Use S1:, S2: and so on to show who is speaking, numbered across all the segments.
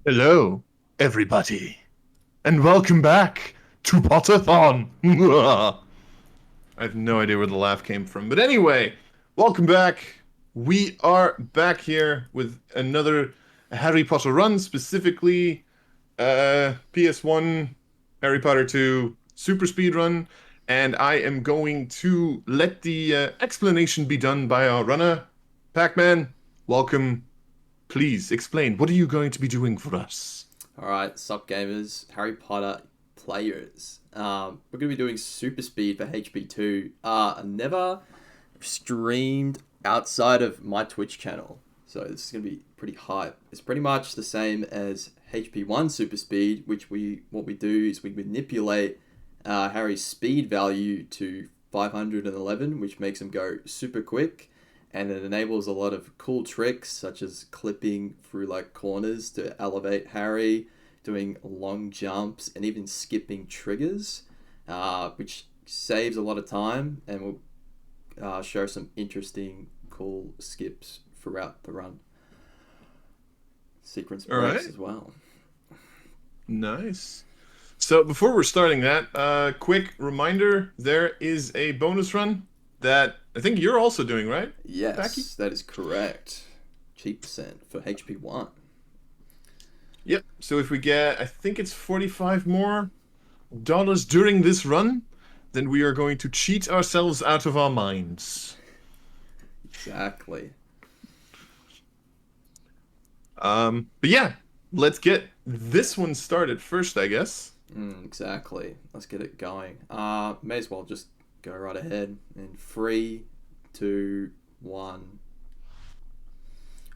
S1: Hello, everybody, and welcome back to Potterthon. I have no idea where the laugh came from, but anyway, welcome back. We are back here with another Harry Potter run, specifically PS1 Harry Potter 2 Superspeed run, and I am going to let the explanation be done by our runner, Pac-Man. Welcome. Please explain. What are you going to be doing for us?
S2: Alright, sup gamers, Harry Potter players. We're going to be doing Super Speed for HP2. I never streamed outside of my Twitch channel, so this is going to be pretty hype. It's pretty much the same as HP1 Super Speed, which what we do is we manipulate Harry's speed value to 511, which makes him go super quick, and it enables a lot of cool tricks such as clipping through like corners to elevate Harry, doing long jumps, and even skipping triggers, which saves a lot of time and will show some interesting, cool skips throughout the run. Sequence
S1: All
S2: breaks
S1: right.
S2: as well.
S1: Nice. So before we're starting that, quick reminder, there is a bonus run that I think you're also doing, right? Packy?
S2: Yes, that is correct. Cheap percent for HP1.
S1: Yep. So if we get, I think it's 45 more dollars during this run, then we are going to cheat ourselves out of our minds.
S2: Exactly.
S1: But yeah, let's get this one started first, I guess.
S2: Exactly. Let's get it going. May as well just go right ahead in 3, 2, 1.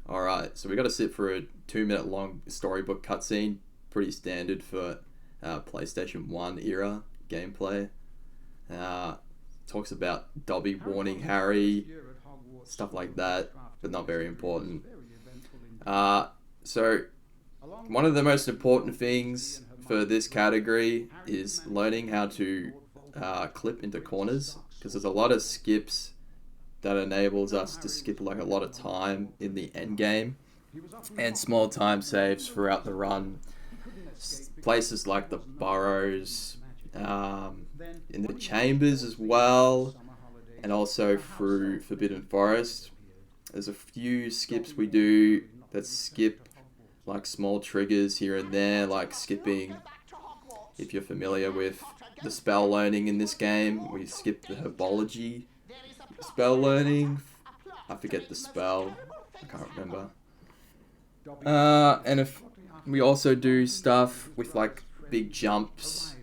S2: All right. So we got to sit for a 2 minute long storybook cutscene. Pretty standard for PlayStation 1 era gameplay. Talks about Dobby warning Harry, stuff like that, but not very important. So one of the most important things for this category is learning how to clip into corners, because there's a lot of skips that enables us to skip like a lot of time in the end game and small time saves throughout the run. Places like the burrows, in the chambers as well, and also through Forbidden Forest. There's a few skips we do that skip like small triggers here and there, like skipping, if you're familiar with the spell learning in this game, we skip the herbology spell learning. I forget the spell. I can't remember. And if we also do stuff with like big jumps,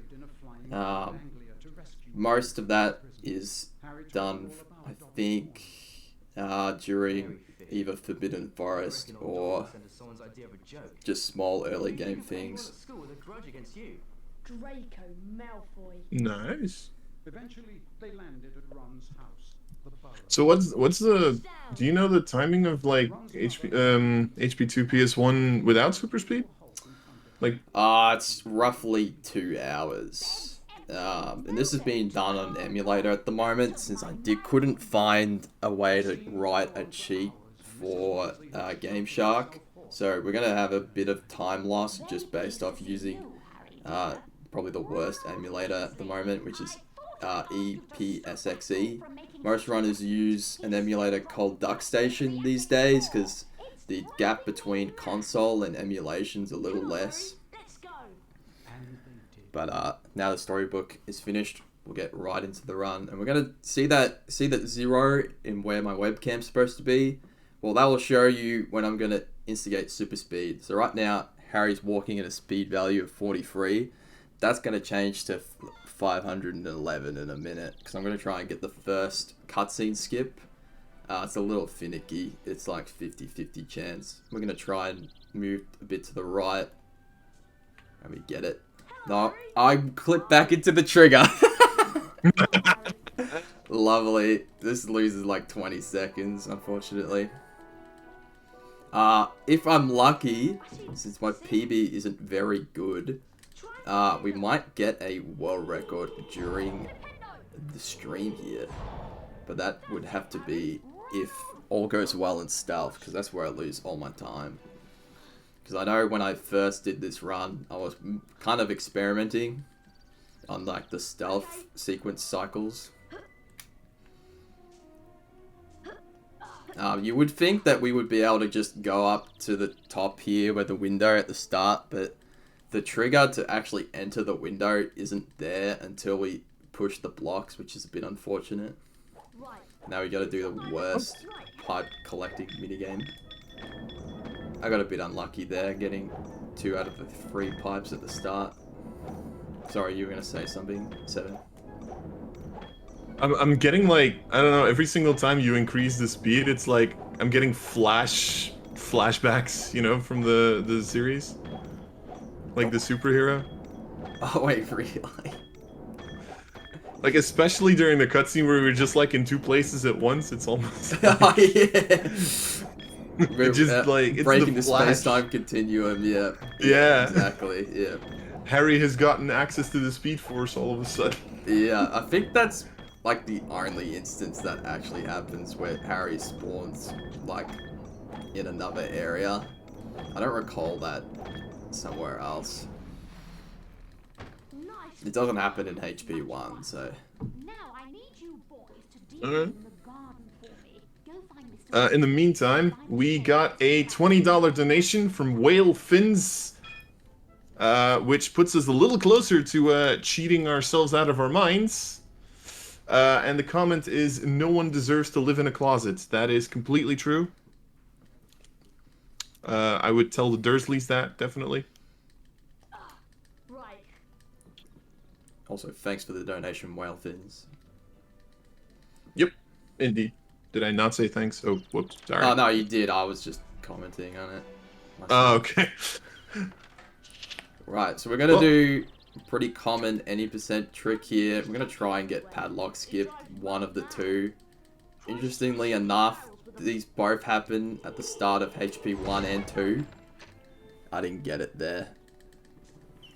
S2: um, most of that is done, I think, during either Forbidden Forest or just small early game things.
S3: Draco Malfoy.
S1: Nice.
S4: Eventually, they landed at Ron's house.
S1: So what's the do you know the timing of like HP2 PS1 without super speed? Like
S2: It's roughly 2 hours. And this is being done on emulator at the moment, since couldn't find a way to write a cheat for Game Shark. So we're gonna have a bit of time loss just based off using probably the worst emulator at the moment, which is EPSXE. Most runners use an emulator called DuckStation these days because the gap between console and emulation's a little less. But now the storybook is finished, we'll get right into the run, and we're gonna see that 0 in where my webcam's supposed to be. Well, that will show you when I'm gonna instigate super speed. So right now, Harry's walking at a speed value of 43. That's gonna change to 511 in a minute, because I'm gonna try and get the first cutscene skip. It's a little finicky. It's like 50-50 chance. We're gonna try and move a bit to the right. And we get it. No, I clip back into the trigger. Lovely. This loses like 20 seconds, unfortunately. If I'm lucky, since my PB isn't very good, we might get a world record during the stream here. But that would have to be if all goes well in stealth, because that's where I lose all my time. Because I know when I first did this run, I was kind of experimenting on like the stealth sequence cycles. You would think that we would be able to just go up to the top here where the window at the start, but the trigger to actually enter the window isn't there until we push the blocks, which is a bit unfortunate. Now we got to do the worst pipe collecting minigame. I got a bit unlucky there, getting 2 out of the 3 pipes at the start. Sorry, you were going to say something, Seven?
S1: I'm getting like, I don't know, every single time you increase the speed, it's like I'm getting flashbacks, you know, from the series. Like the superhero.
S2: Oh wait, really?
S1: Like especially during the cutscene where we were just like in 2 places at once, it's almost like,
S2: Oh yeah. We're
S1: just like it's
S2: breaking the
S1: Flash.
S2: space-time continuum, yeah.
S1: Yeah.
S2: Exactly, yeah.
S1: Harry has gotten access to the Speed Force all of a sudden.
S2: Yeah, I think that's like the only instance that actually happens where Harry spawns like in another area. I don't recall that somewhere else. It doesn't happen in HP1, so.
S3: Now I need you boys to dig
S1: Alright.
S3: in the garden for me. Go find Mr.
S1: In the meantime, we got a $20 donation from Whale Fins, which puts us a little closer to cheating ourselves out of our minds. And the comment is, no one deserves to live in a closet. That is completely true. I would tell the Dursleys that, definitely.
S3: Right.
S2: Also, thanks for the donation, Whale Fins.
S1: Yep, indeed. Did I not say thanks? Oh, whoops, sorry.
S2: Oh, no, you did. I was just commenting on it.
S1: Oh, okay.
S2: Right, so we're going to do a pretty common any percent trick here. We're going to try and get padlock skipped, one of the 2. Interestingly enough, these both happen at the start of HP 1 and 2. I didn't get it there.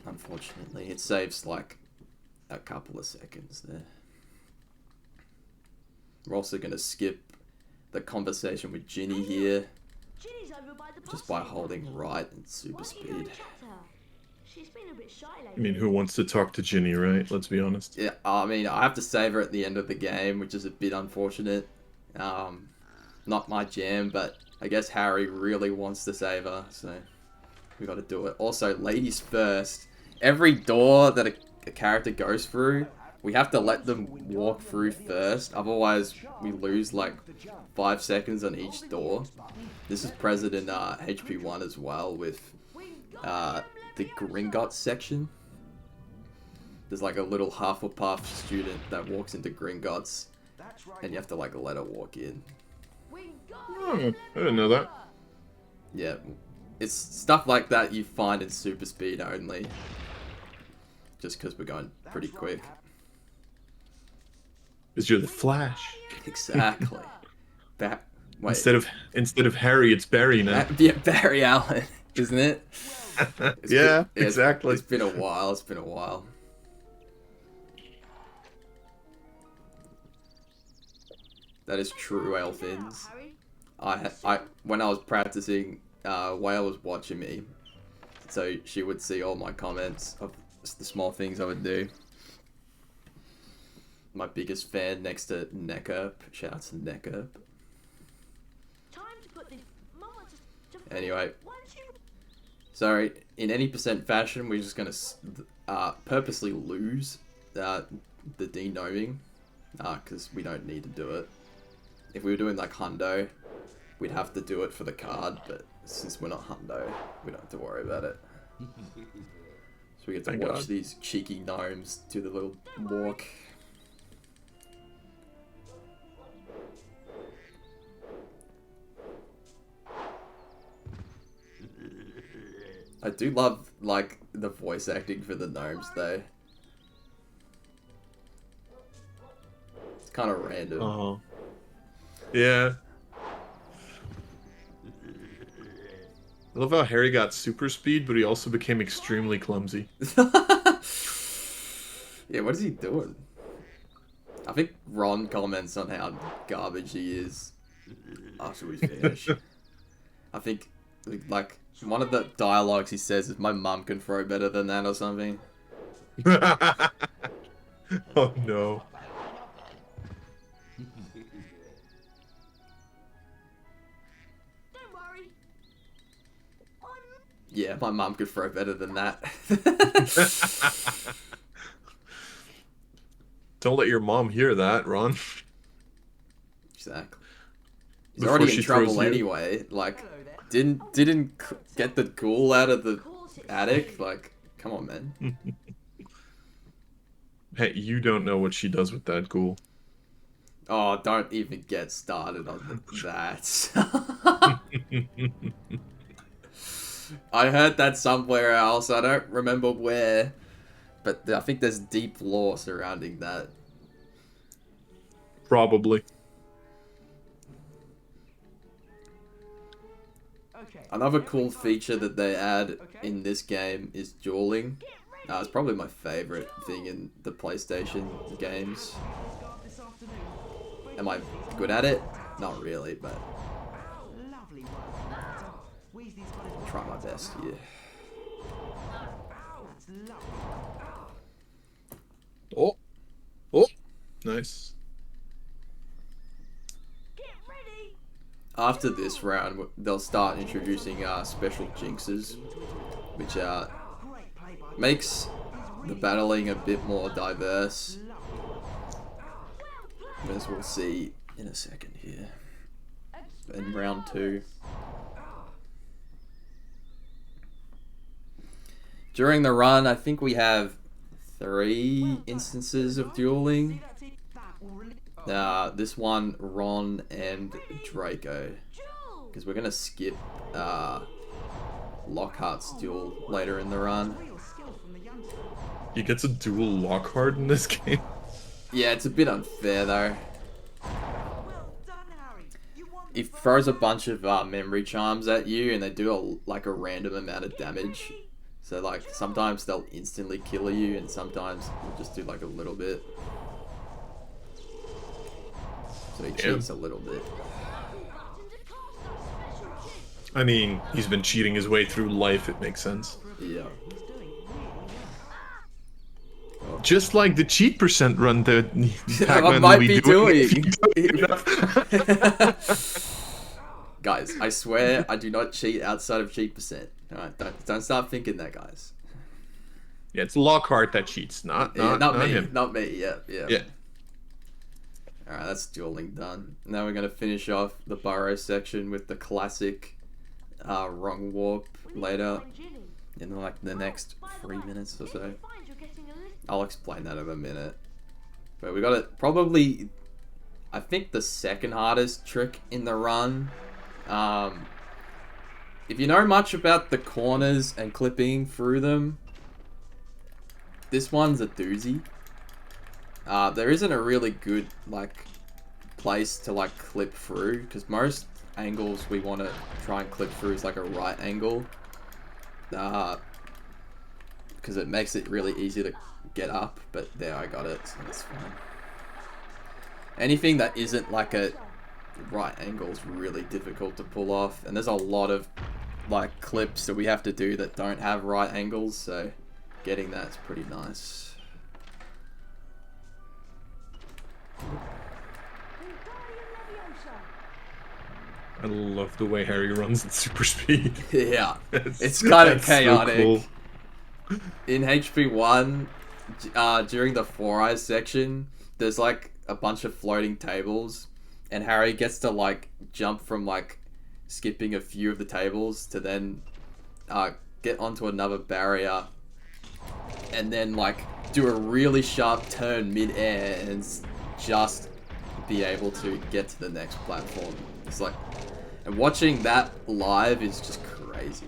S2: Unfortunately, it saves like a couple of seconds there. We're also going to skip the conversation with Ginny here,
S3: Ginny's over by the
S2: just by holding right and super speed.
S3: She's been a bit shy lately.
S1: I mean, who wants to talk to Ginny, right? Let's be honest.
S2: Yeah, I mean, I have to save her at the end of the game, which is a bit unfortunate. Not my jam, but I guess Harry really wants to save her, so we got to do it. Also, ladies first. Every door that a character goes through, we have to let them walk through first. Otherwise, we lose like 5 seconds on each door. This is present in HP1 as well with the Gringotts section. There's like a little Hufflepuff student that walks into Gringotts, and you have to like let her walk in.
S1: Oh, I didn't know that.
S2: Yeah, it's stuff like that you find in Super Speed only. Just because we're going pretty quick.
S1: Because you're the Flash.
S2: Exactly. Wait.
S1: Instead of Harry, it's Barry now.
S2: Yeah, Barry Allen, isn't it?
S1: Yeah, exactly.
S2: It's been a while. It's been a while. That is true, Elfins. When I was practicing, Whale was watching me, so she would see all my comments of the small things I would do. My biggest fan next to Neckup. Shout out to Neckup. Anyway, so in any percent fashion, we're just gonna purposely lose the denoming, because we don't need to do it. If we were doing like Hundo, we'd have to do it for the card, but since we're not Hundo, we don't have to worry about it. So we get to watch these cheeky gnomes do the little walk. I do love, like, the voice acting for the gnomes, though. It's kind of random.
S1: Oh. Yeah. I love how Harry got super speed, but he also became extremely clumsy.
S2: Yeah, what is he doing? I think Ron comments on how garbage he is after we finish. I think, like, One of the dialogues he says is, "My mum can throw better than that" or something.
S1: Oh no.
S3: Don't worry. I'm
S2: Yeah, my mum could throw better than that.
S1: Don't let your mom hear that, Ron.
S2: Exactly. He's
S1: Before
S2: already
S1: she
S2: in
S1: throws
S2: trouble
S1: you.
S2: anyway. Like, didn't get the ghoul out of the attic. Like, come on, man.
S1: Hey, you don't know what she does with that ghoul.
S2: Oh, don't even get started on that. I heard that somewhere else. I don't remember where, but I think there's deep lore surrounding that.
S1: Probably.
S2: Another cool feature that they add in this game is dueling. It's probably my favorite thing in the PlayStation games. Am I good at it? Not really, but I'll try my best here.
S1: Oh. Oh. Nice.
S3: get ready.
S2: After this round, they'll start introducing special jinxes, which makes the battling a bit more diverse, as we'll see in a second here. In round 2. During the run, I think we have 3 instances of dueling. This one, Ron and Draco,
S3: Jewel.
S2: because we're gonna skip Lockhart's duel later in the run.
S1: You get to duel Lockhart in this game.
S2: Yeah, it's a bit unfair though. It throws a bunch of memory charms at you, and they do a random amount of damage. So like sometimes they'll instantly kill you, and sometimes they'll just do like a little bit. So he cheats a little bit.
S1: I mean, he's been cheating his way through life, it makes sense.
S2: Yeah.
S1: Just like the cheat percent run that
S2: I
S1: Pac-Man
S2: might
S1: will
S2: be
S1: doing.
S2: doing. Guys, I swear I do not cheat outside of cheat percent. Alright, don't start thinking that, guys.
S1: Yeah, it's Lockhart that cheats, not
S2: me.
S1: him.
S2: Not me, yeah.
S1: Yeah.
S2: Alright, that's dueling done. Now we're going to finish off the burrow section with the classic wrong warp later in like the next 3 minutes or so. I'll explain that in a minute. But we got it probably, I think, the second hardest trick in the run. If you know much about the corners and clipping through them, this one's a doozy. There isn't a really good place to clip through, because most angles we want to try and clip through is like a right angle, because it makes it really easy to get up. But there, I got it, so that's fine. Anything that isn't like a right angle is really difficult to pull off, and there's a lot of clips that we have to do that don't have right angles, so getting that's pretty nice.
S1: I love the way Harry runs at super speed.
S2: Yeah, it's kind of chaotic.
S1: So cool.
S2: In HP1, during the Four Eyes section, there's like a bunch of floating tables, and Harry gets to jump from skipping a few of the tables to then get onto another barrier, and then do a really sharp turn mid-air and just be able to get to the next platform. It's and watching that live is just crazy.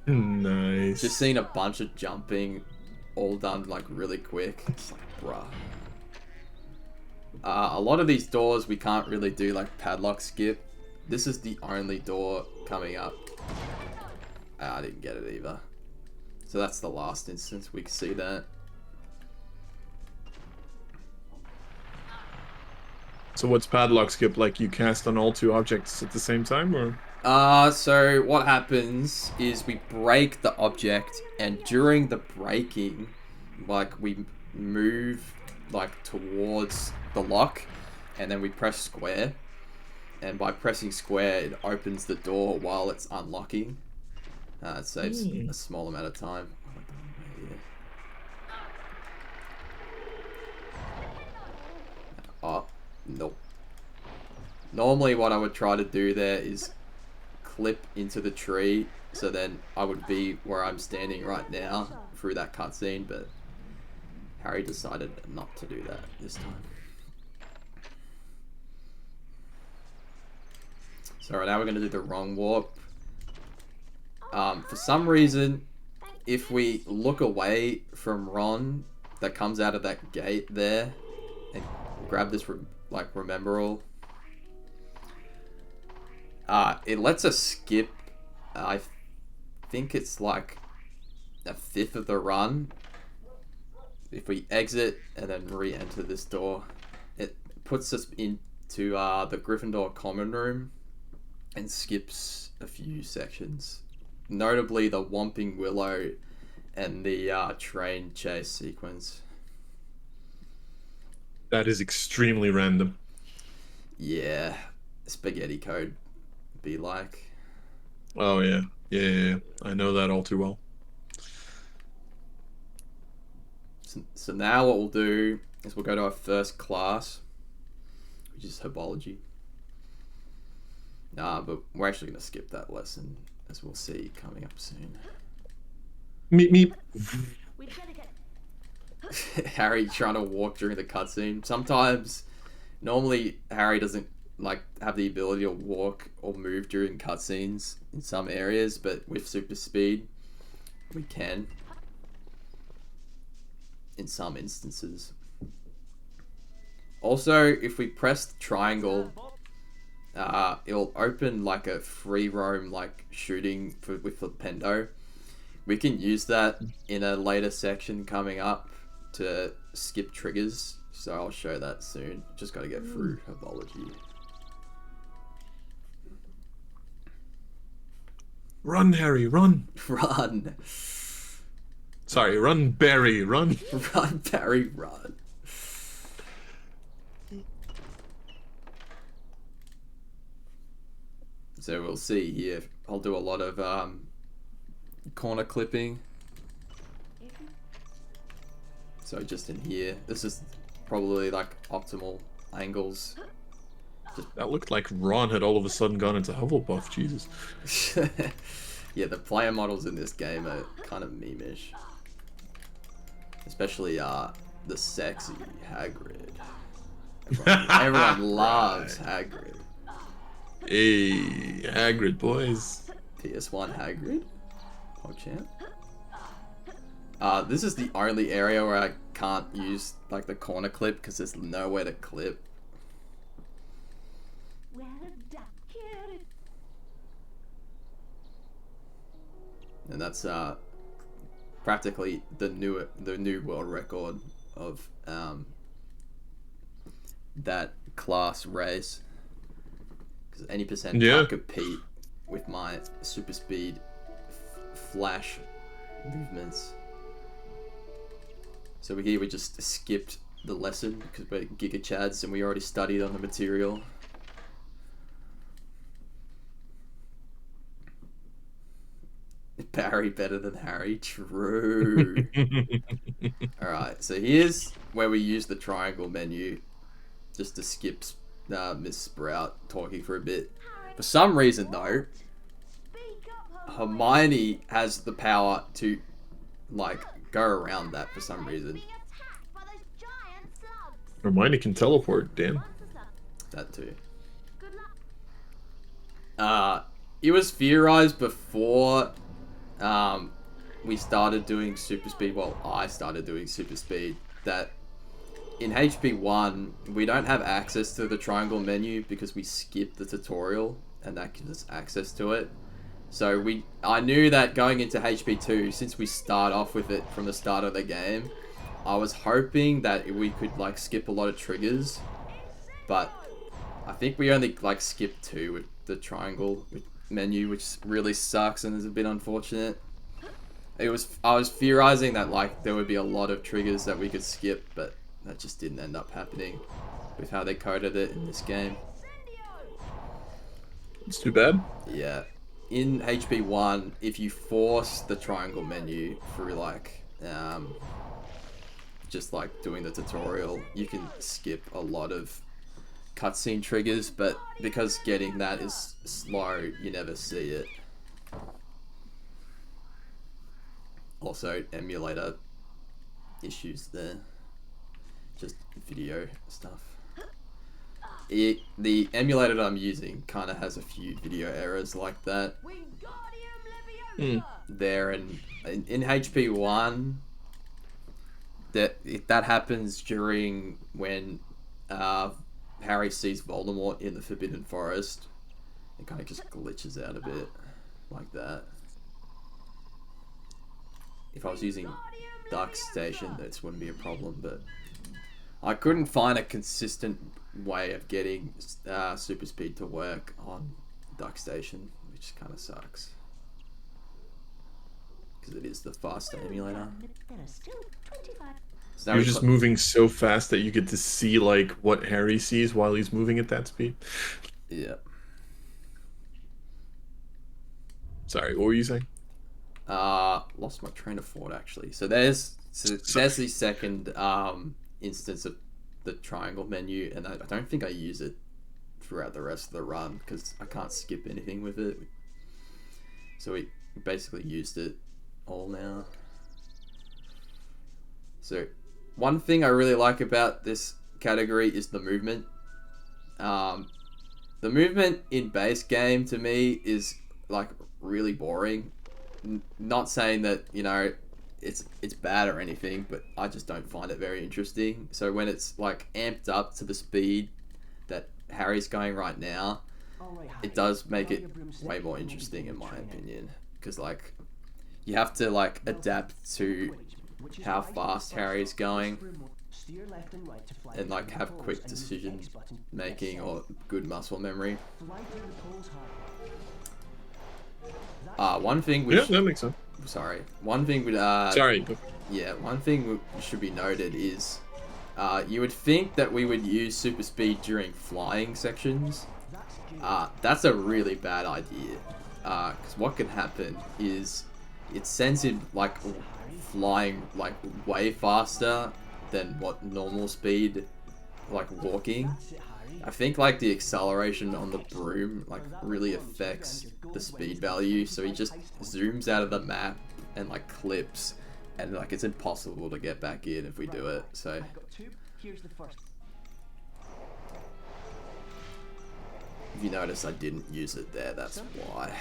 S1: Nice.
S2: Just seeing a bunch of jumping all done really quick. It's bruh. A lot of these doors we can't really do padlock skip. This is the only door coming up. I didn't get it either. So that's the last instance we can see that.
S1: So what's padlock skip? You cast on all 2 objects at the same time, or?
S2: So what happens is we break the object, and during the breaking, like we move like towards the lock, and then we press square, and by pressing square, it opens the door while it's unlocking. It saves a small amount of time. Oh, nope. Normally what I would try to do there is clip into the tree, so then I would be where I'm standing right now through that cutscene, but Harry decided not to do that this time. So right now we're going to do the wrong warp. For some reason, if we look away from Ron that comes out of that gate there and grab this remember all, it lets us skip, I think it's like a fifth of the run. If we exit and then re-enter this door, it puts us into the Gryffindor common room and skips a few sections. Notably the Whomping Willow and the train chase sequence.
S1: That is extremely random.
S2: Yeah, spaghetti code be like.
S1: Oh yeah. Yeah. I know that all too well.
S2: So now what we'll do is we'll go to our first class, which is herbology. But we're actually going to skip that lesson, as we'll see coming up soon.
S1: Meep meep.
S3: We better get.
S2: Harry trying to walk during the cutscene. Sometimes, normally Harry doesn't like have the ability to walk or move during cutscenes in some areas, but with super speed, we can. In some instances. Also, if we press the triangle, it'll open like a free roam like shooting with Flipendo. We can use that in a later section coming up to skip triggers, so I'll show that soon. Just gotta get through herbology.
S1: Run, Harry, run.
S2: Run!
S1: Sorry, run, Barry, run.
S2: Run, Barry, run. So we'll see here. I'll do a lot of corner clipping. So just in here, this is probably like optimal angles.
S1: That looked like Ron had all of a sudden gone into Hufflepuff, Jesus.
S2: Yeah, the player models in this game are kind of meme-ish. Especially the sexy Hagrid. Everyone loves Hagrid.
S1: Hey, Hagrid, boys.
S2: PS1 Hagrid? PogChamp? This is the only area where I can't use like the corner clip because there's nowhere to clip.
S3: Well done, kid.
S2: And that's practically the new world record of that class race. Because any percent can't compete with my super speed flash movements. So we just skipped the lesson because we're Giga Chads and we already studied on the material. Barry better than Harry? True. Alright, so here's where we use the triangle menu just to skip Miss Sprout talking for a bit. For some reason though,
S3: Speak up,
S2: Hermione has the power to like go around that for some reason.
S3: being attacked by those giant slugs.
S1: Hermione can teleport, damn.
S2: That too.
S3: Good luck.
S2: It was theorized before we started doing super speed, well I started doing super speed, that in HP1 we don't have access to the triangle menu because we skipped the tutorial and that gives us access to it. So I knew that going into HP2, since we start off with it from the start of the game, I was hoping that we could like skip a lot of triggers, but I think we only like skipped 2 with the triangle menu, which really sucks and is a bit unfortunate. I was theorizing that like there would be a lot of triggers that we could skip, but that just didn't end up happening with how they coded it in this game.
S1: It's too bad.
S2: Yeah. In HP1, if you force the triangle menu through like just like doing the tutorial, you can skip a lot of cutscene triggers, but because getting that is slow, you never see it. Also, emulator issues there. Just video stuff. The emulator that I'm using kind of has a few video errors like that. There and in HP1, that happens during when Harry sees Voldemort in the Forbidden Forest. It kind of just glitches out a bit like that. If I was using Dark Station, this wouldn't be a problem, but I couldn't find a consistent way of getting Super Speed to work on Dark Station, which kind of sucks. Because it is the faster emulator. So
S1: You're just moving so fast that you get to see like what Harry sees while he's moving at that speed.
S2: Yeah.
S1: Sorry, what were you saying?
S2: Lost my train of thought actually. So there's the second instance of the triangle menu, and I don't think I use it throughout the rest of the run because I can't skip anything with it. So we basically used it all now. So one thing I really like about this category is the movement. The movement in base game to me is like really boring. Not saying that, you know, it's bad or anything, but I just don't find it very interesting. So when it's like amped up to the speed that Harry's going right now, it does make it way more interesting in my opinion, because like you have to like adapt to how fast Harry's going and like have quick decision making or good muscle memory. One thing which,
S1: Yeah, that makes sense.
S2: sorry, one thing with
S1: Sorry.
S2: yeah, one thing should be noted is you would think that we would use super speed during flying sections. That's a really bad idea, because what can happen is it sends it like flying like way faster than what normal speed like walking. I think like the acceleration on the broom like really affects the speed value, so he just zooms out of the map and like clips, and like it's impossible to get back in if we do it. So if you notice I didn't use it there, that's why.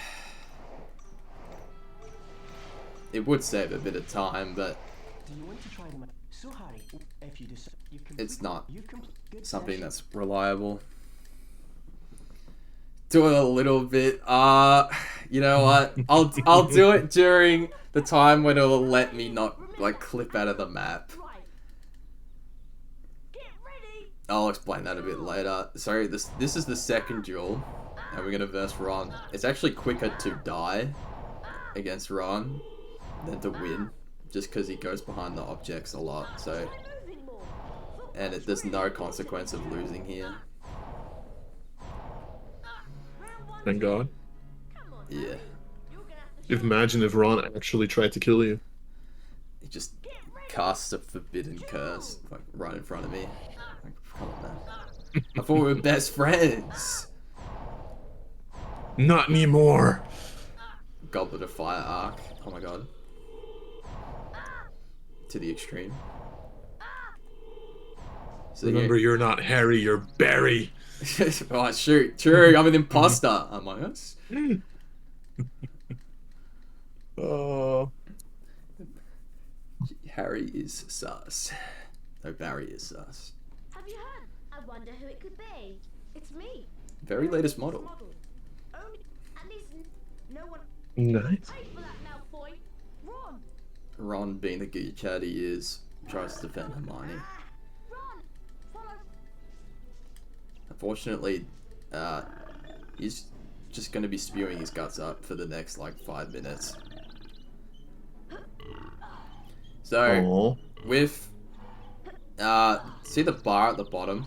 S2: It would save a bit of time, but it's not something that's reliable. Do it a little bit. You know what? I'll do it during the time when it'll let me not like clip out of the map. I'll explain that a bit later. So this is the second duel, and we're gonna verse Ron. It's actually quicker to die against Ron than to win, just because he goes behind the objects a lot. So, and there's no consequence of losing here.
S1: Thank God.
S2: Yeah,
S1: Imagine if Ron actually tried to kill you.
S2: he just casts a forbidden curse like right in front of me. Like, come on, man. I thought we were best friends.
S1: Not anymore.
S2: Goblet of Fire arc. Oh my god. To the extreme. So
S1: Remember, you're not Harry, you're Barry.
S2: oh shoot, true, I'm an imposter among us.
S1: Oh.
S2: Harry is sus. No, Barry is sus.
S3: Have you heard? I wonder who it could be. It's me.
S2: Very latest model.
S3: Only, at least no one
S1: Nice.
S3: paid for that Malfoy. Ron.
S2: Ron, being the good chat he is, tries to defend Hermione.
S3: Ron. Follow.
S2: Unfortunately, he's just going to be spewing his guts up for the next like 5 minutes. So
S1: Oh.
S2: with see the bar at the bottom?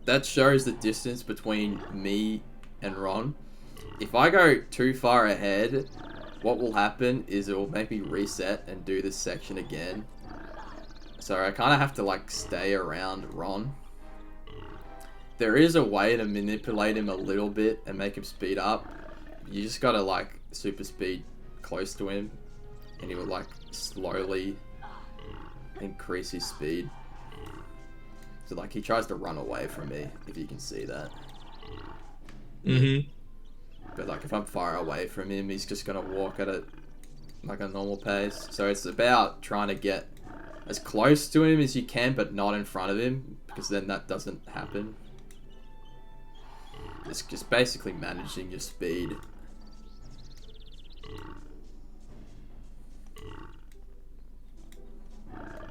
S2: That shows the distance between me and Ron. If I go too far ahead, what will happen is it will make me reset and do this section again. So I kind of have to like stay around Ron. There is a way to manipulate him a little bit and make him speed up. You just gotta like super speed close to him and he will like slowly increase his speed. So like he tries to run away from me, if you can see that.
S1: Mm-hmm.
S2: But like if I'm far away from him, he's just gonna walk at it like a normal pace. So it's about trying to get as close to him as you can, but not in front of him, because then that doesn't happen. It's just basically managing your speed.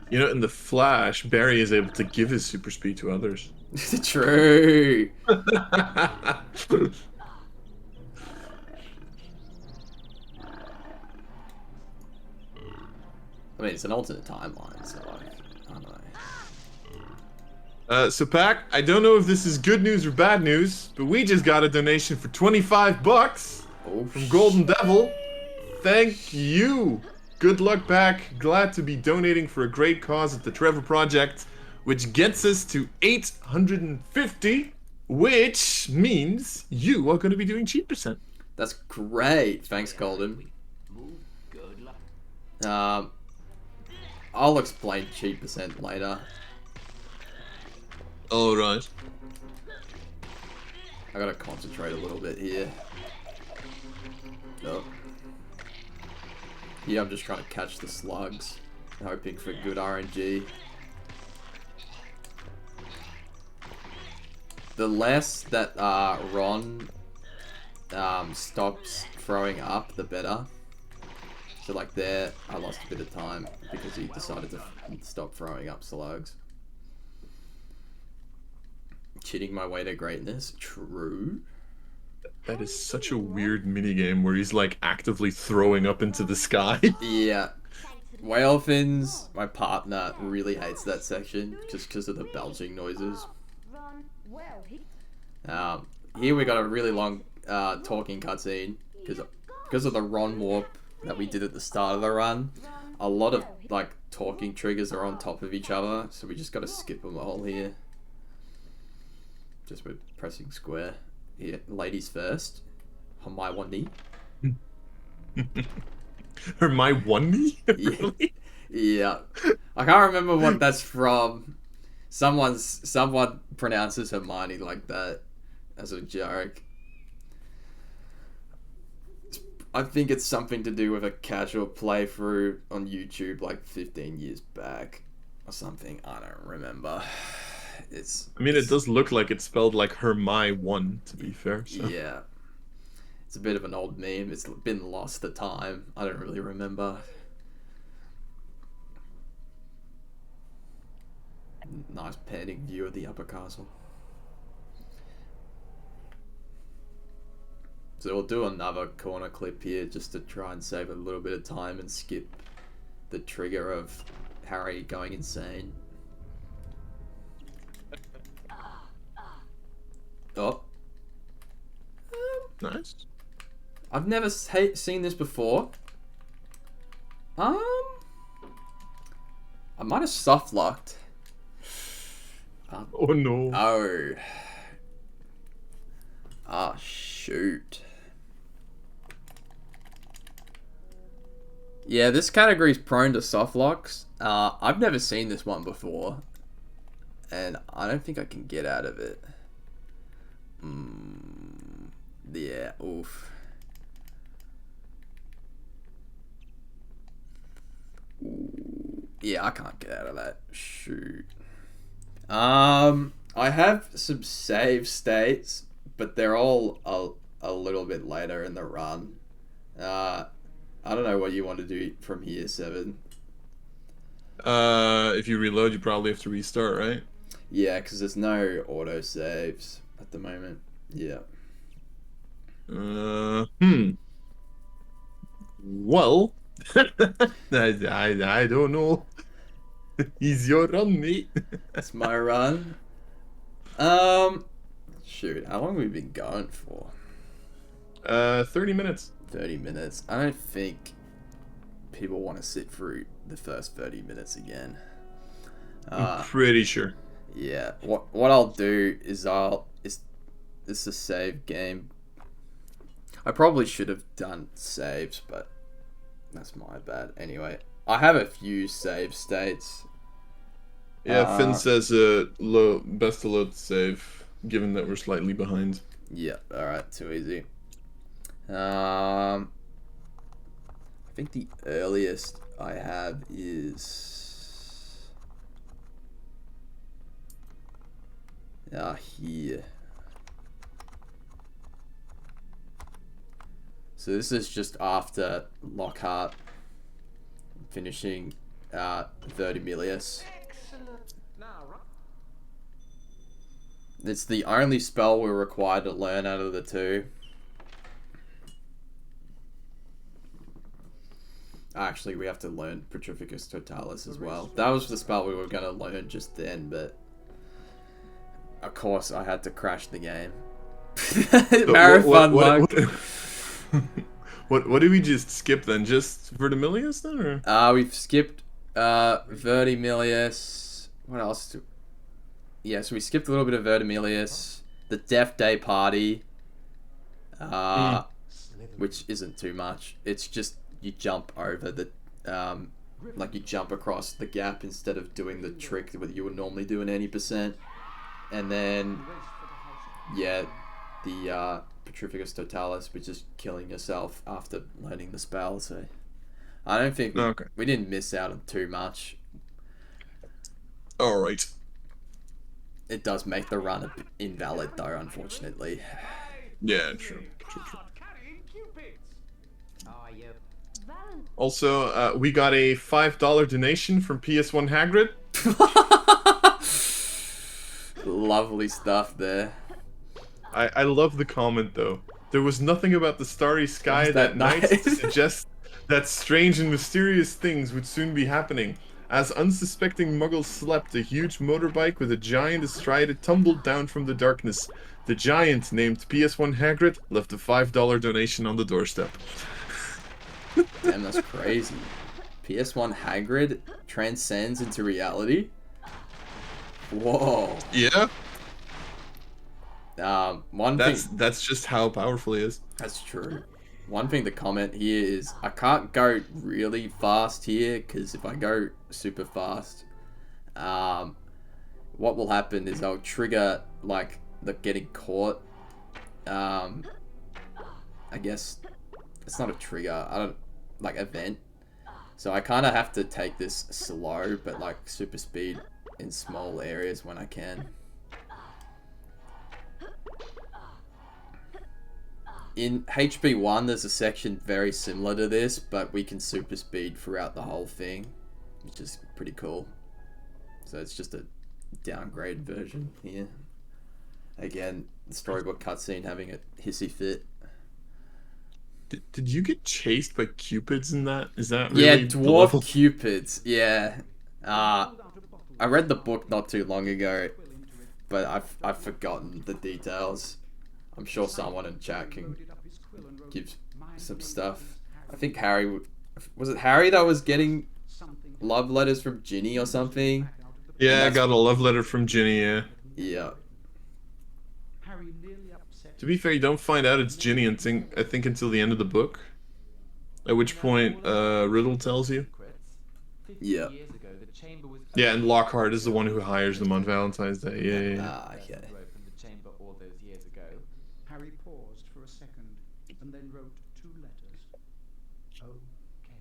S1: You know, in the Flash, Barry is able to give his super speed to others.
S2: True. I mean, it's an alternate timeline, so like, I don't know.
S1: So Pac, I don't know if this is good news or bad news, but we just got a donation for $25 from Golden Devil. Thank you. Good luck, Pac. Glad to be donating for a great cause at the Trevor Project, which gets us to 850, which means you are going to be doing cheap percent.
S2: That's great. Thanks, Golden. I'll explain cheap percent later.
S1: All right.
S2: I gotta concentrate a little bit here. Oh. Yeah, I'm just trying to catch the slugs, hoping for good RNG. The less that Ron stops throwing up, the better. So like there, I lost a bit of time because he decided to stop throwing up slugs. Cheating my way to greatness, true.
S1: That is such a weird minigame where he's like actively throwing up into the sky.
S2: Yeah. Whale fins, my partner really hates that section just because of the belching noises. Here we got a really long talking cutscene because of the Ron warp that we did at the start of the run. A lot of like talking triggers are on top of each other, so we just got to skip them all here. Just with pressing square. Here, ladies first. Hermione.
S1: Hermione? Really?
S2: Yeah. I can't remember what that's from. Someone pronounces Hermione like that as a joke. I think it's something to do with a casual playthrough on YouTube like 15 years back or something. I don't remember.
S1: I mean, it does look like it's spelled like Hermi1, to be fair. So.
S2: Yeah. It's a bit of an old meme. It's been lost to time. I don't really remember. Nice panning view of the upper castle. So we'll do another corner clip here just to try and save a little bit of time and skip the trigger of Harry going insane. Oh.
S1: Nice.
S2: I've never seen this before. I might have soft locked.
S1: Oh no.
S2: Oh. Ah, shoot. Yeah, this category is prone to soft locks. I've never seen this one before. And I don't think I can get out of it. Yeah, oof. Ooh, yeah, I can't get out of that. Shoot. I have some save states, but they're all a little bit later in the run. I don't know what you want to do from here, Seven.
S1: If you reload, you probably have to restart, right?
S2: Yeah, because there's no auto saves at the moment. Yeah.
S1: Well, I don't know. He's your run, mate.
S2: It's my run. Shoot, how long have we been going for?
S1: 30 minutes.
S2: 30 minutes. I don't think people want to sit through the first 30 minutes again.
S1: I'm pretty sure.
S2: Yeah. What I'll do is it's a save game. I probably should have done saves, but that's my bad. Anyway, I have a few save states.
S1: Yeah, Finn says best to load save, given that we're slightly behind.
S2: Yeah, alright, too easy. I think the earliest I have is here. So this is just after Lockhart finishing 30 Milius. It's the only spell we're required to learn out of the two. Actually, we have to learn Petrificus Totalis as well. That was the spell we were going to learn just then, but of course I had to crash the game. Marathon mug.
S1: What did we just skip then? Just Vertimilius then, or?
S2: We've skipped Vertimilius. What else? Yeah, so we skipped a little bit of Vertimilius. The Death Day Party. Which isn't too much. It's just you jump over the like you jump across the gap instead of doing the trick that you would normally do in 80%. And then yeah, the Petrificus Totalis, which is killing yourself after learning the spell. So I don't think we didn't miss out on too much.
S1: All right.
S2: It does make the run a bit invalid though, unfortunately.
S1: Yeah, true. Also, we got a $5 donation from PS1 Hagrid.
S2: Lovely stuff there.
S1: I love the comment though. There was nothing about the starry sky that night to suggest that strange and mysterious things would soon be happening. As unsuspecting muggles slept, a huge motorbike with a giant astride it tumbled down from the darkness. The giant, named PS1 Hagrid, left a $5 donation on the doorstep.
S2: Damn, that's crazy. PS1 Hagrid transcends into reality? Whoa.
S1: Yeah.
S2: That's
S1: just how powerful he is.
S2: That's true. One thing to comment here is I can't go really fast here because if I go super fast, what will happen is I'll trigger like the getting caught. I guess it's not a trigger. I don't like event. So I kind of have to take this slow, but like super speed in small areas when I can. In HP1, there's a section very similar to this, but we can super speed throughout the whole thing, which is pretty cool. So it's just a downgrade version here. Again, the storybook cutscene having a hissy fit.
S1: Did you get chased by cupids in that? Is that really
S2: yeah, dwarf cupids. Yeah. I read the book not too long ago, but I've forgotten the details. I'm sure someone in chat can give some stuff. I think Harry was it Harry that was getting love letters from Ginny or something?
S1: Yeah, I got a love letter from Ginny, yeah.
S2: Yeah.
S1: To be fair, you don't find out it's Ginny I think until the end of the book. At which point, Riddle tells you.
S2: Yeah.
S1: Yeah, and Lockhart is the one who hires them on Valentine's Day. Yeah.
S2: Ah, okay.
S4: Harry paused for a second and then wrote 2 letters. Okay.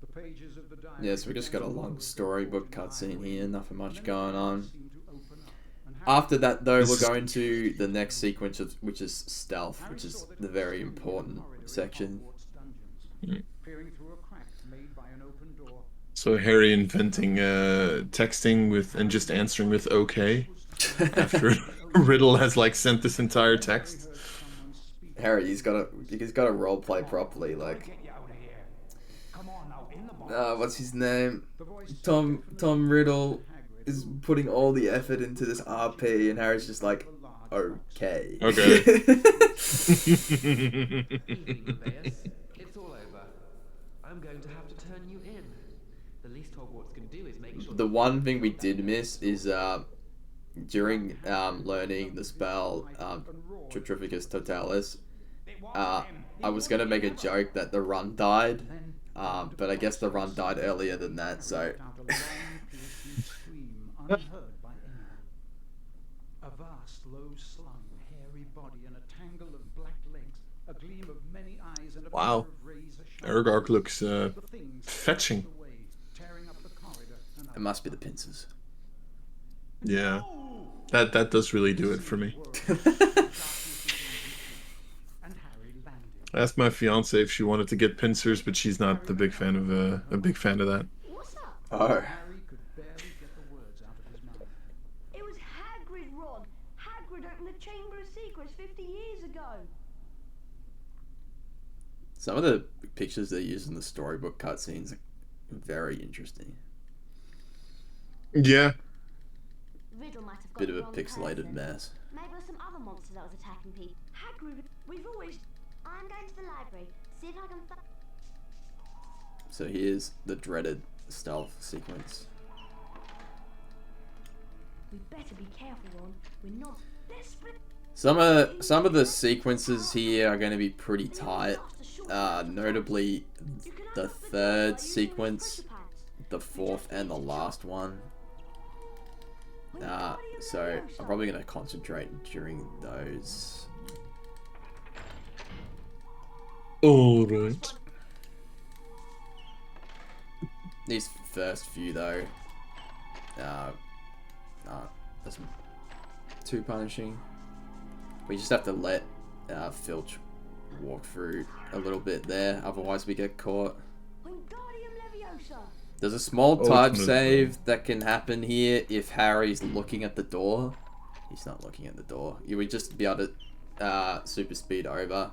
S4: The pages of the diary.
S2: Yeah, so we just got a long storybook cutscene here, nothing much going on. After that, though, we're going to the next sequence, which is stealth, which is the very important section.
S1: So Harry inventing texting with and just answering with "okay" after Riddle has like sent this entire text.
S2: Harry, he's gotta role play properly. Like,
S4: Get you out of here. Come on now, in the box.
S2: what's his name?
S4: The voice
S2: Tom Riddle
S4: Hagrid
S2: is putting all the effort into this RP, and Harry's just like, okay.
S1: Okay.
S5: Evening, Nevaeus. It's all over. I'm going to have to turn you in. The least Hogwarts can do is make sure.
S2: The one thing we did miss is during learning the spell Tritrificus Totalis, I was gonna make a joke that the run died, but I guess the run died earlier than that, so.
S4: out a long, piercing scream unheard by anyone. A vast, low-slung, hairy body and a tangle of black legs, a gleam of many eyes and a
S1: Wow.
S4: pair of razor-sharp
S1: Aragog looks
S4: the things
S1: fetching.
S4: swept away, tearing up the corridor and
S2: It must be the pincers.
S1: Yeah. That does really do it for me.
S4: and Harry landed.
S1: I asked my fiance if she wanted to get pincers, but she's not a big fan of that.
S3: What's up?
S2: Oh.
S4: Harry could barely get the words out of his mouth.
S3: It was Hagrid, Ron. Hagrid opened the Chamber of Secrets 50 years ago.
S2: Some of the pictures they use in the storybook cutscenes are very interesting.
S1: Yeah.
S3: Riddle might have got
S2: Bit of
S3: the
S2: a
S3: wrong
S2: pixelated
S3: person.
S2: mess.
S3: Maybe it was some other monster that was attacking people. Hagrid, we've always... I'm going to the library. See if I can find...
S2: So here's the dreaded stealth sequence.
S3: We better be careful, Ron. We're not desperate.
S2: Some of the sequences here are going to be pretty tight. Notably, the third sequence, the fourth, and the last one. So I'm probably going to concentrate during those.
S1: Alright.
S2: These first few though, that's too punishing. We just have to let Filch walk through a little bit there, otherwise we get caught.
S3: Wingardium Leviosa.
S2: There's a small type
S1: Ultimate
S2: save that can happen here if Harry's looking at the door. He's not looking at the door. You would just be able to super speed over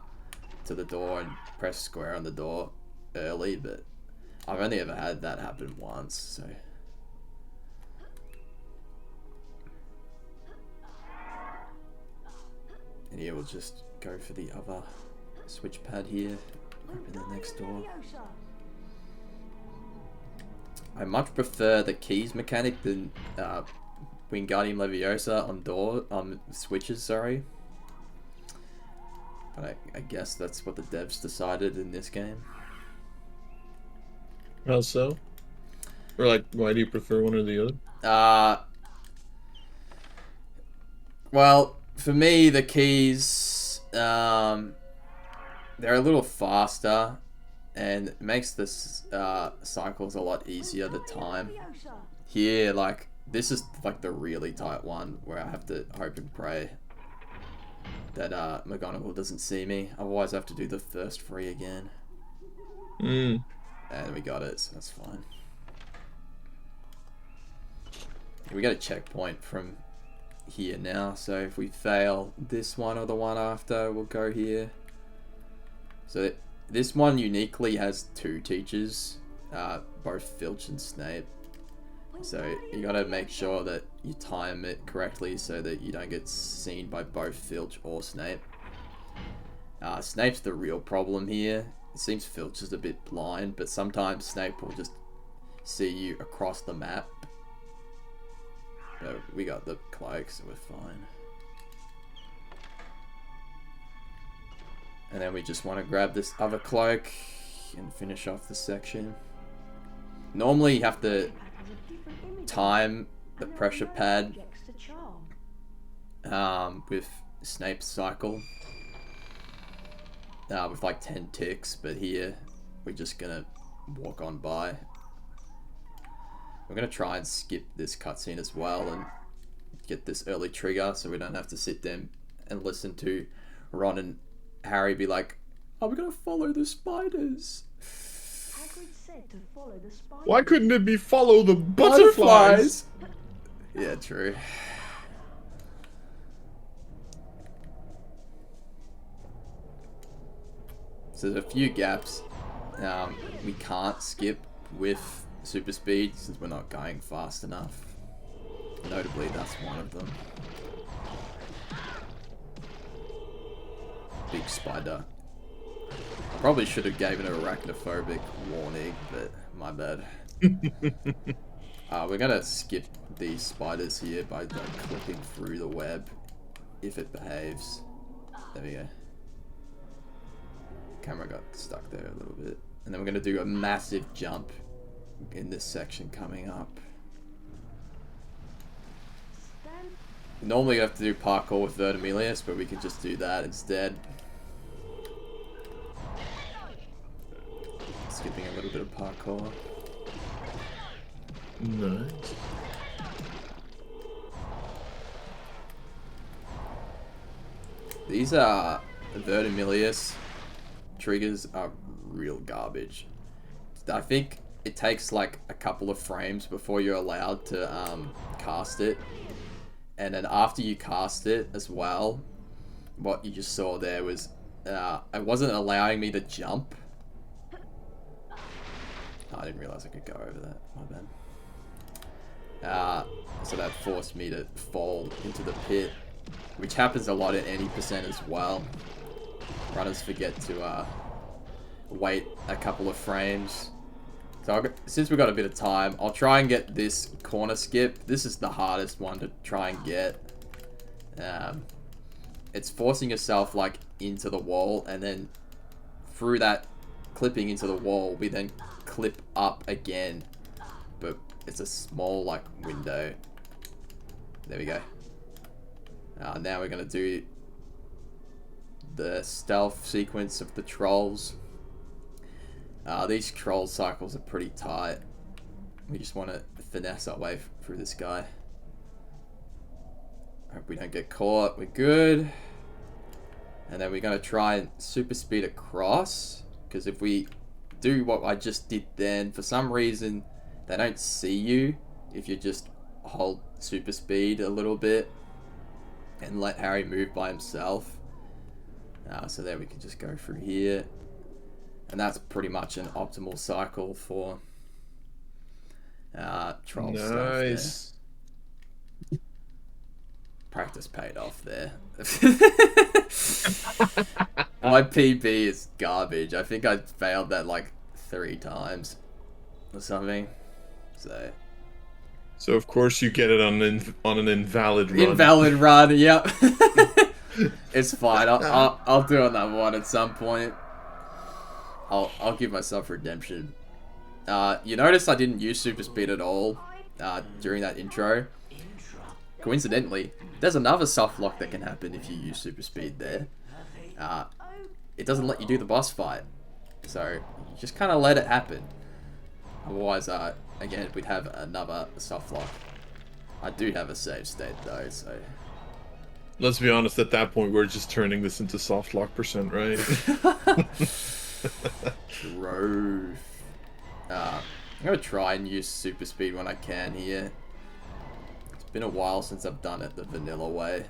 S2: to the door and press square on the door early, but I've only ever had that happen once, so. And here we'll just go for the other switch pad here. Open the next door.
S3: Leviosa.
S2: I much prefer the keys mechanic than Wingardium Leviosa on switches, sorry. But I guess that's what the devs decided in this game.
S1: How so? Or like, why do you prefer one or the other?
S2: Well, for me, the keys, they're a little faster, and it makes this cycles a lot easier to time.
S3: Leviosa.
S2: Here, like, this is like the really tight one where I have to hope and pray that McGonagall doesn't see me. Otherwise, I have to do the first three again.
S1: Mm.
S2: And we got it, so that's fine. We got a checkpoint from here now, so if we fail this one or the one after, we'll go here. So this one uniquely has two teachers, both Filch and Snape. So you gotta make sure that you time it correctly so that you don't get seen by both Filch or Snape. Snape's the real problem here. It seems Filch is a bit blind, but sometimes Snape will just see you across the map. But we got the cloak, so we're fine. And then we just want to grab this other cloak and finish off the section. Normally you have to time the pressure pad with Snape's cycle with like 10 ticks, but here we're just gonna walk on by. We're gonna try and skip this cutscene as well and get this early trigger so we don't have to sit there and listen to Ron and Harry be like, "Are we gonna follow the spiders?"
S3: Hagrid said to follow the spider.
S1: Why couldn't it be follow the butterflies?
S2: Yeah, true. So there's a few gaps we can't skip with super speed since we're not going fast enough. Notably, that's one of them. Big spider. I probably should have given an arachnophobic warning, but my bad. We're gonna skip these spiders here by like, clipping through the web if it behaves. There we go. Camera got stuck there a little bit. And then we're gonna do a massive jump in this section coming up. Normally you have to do parkour with Vertimilius, but we can just do that instead. Skipping a little bit of parkour.
S1: Nice.
S2: These are Vertimilius triggers are real garbage. I think it takes like a couple of frames before you're allowed to cast it. And then after you cast it as well, what you just saw there was it wasn't allowing me to jump. I didn't realize I could go over that. My bad. So that forced me to fall into the pit, which happens a lot at any percent as well. Runners forget to wait a couple of frames. So since we've got a bit of time, I'll try and get this corner skip. This is the hardest one to try and get. It's forcing yourself like into the wall, and then through that clipping into the wall, we then clip up again. But it's a small like window. There we go. Now we're gonna do the stealth sequence of the trolls. These troll cycles are pretty tight. We just want to finesse our way through this guy. Hope we don't get caught. We're good. And then we're going to try and super speed across. Because if we do what I just did then, for some reason, they don't see you if you just hold super speed a little bit and let Harry move by himself. So there we can just go through here. And that's pretty much an optimal cycle for troll
S1: nice.
S2: stuff there. Practice paid off there. My PB is garbage. I think I failed that like 3 times or something.
S1: So of course you get it on an invalid run.
S2: Invalid run, yep. It's fine. I'll do another one at some point. I'll give myself redemption. You notice I didn't use super speed at all during that intro. Coincidentally, there's another soft lock that can happen if you use super speed there. It doesn't let you do the boss fight, so you just kind of let it happen. Otherwise, again, we'd have another soft lock. I do have a save state though, so.
S1: Let's be honest. At that point, we're just turning this into soft lock %, right?
S2: Growth. I'm gonna try and use super speed when I can here. It's been a while since I've done it the vanilla way.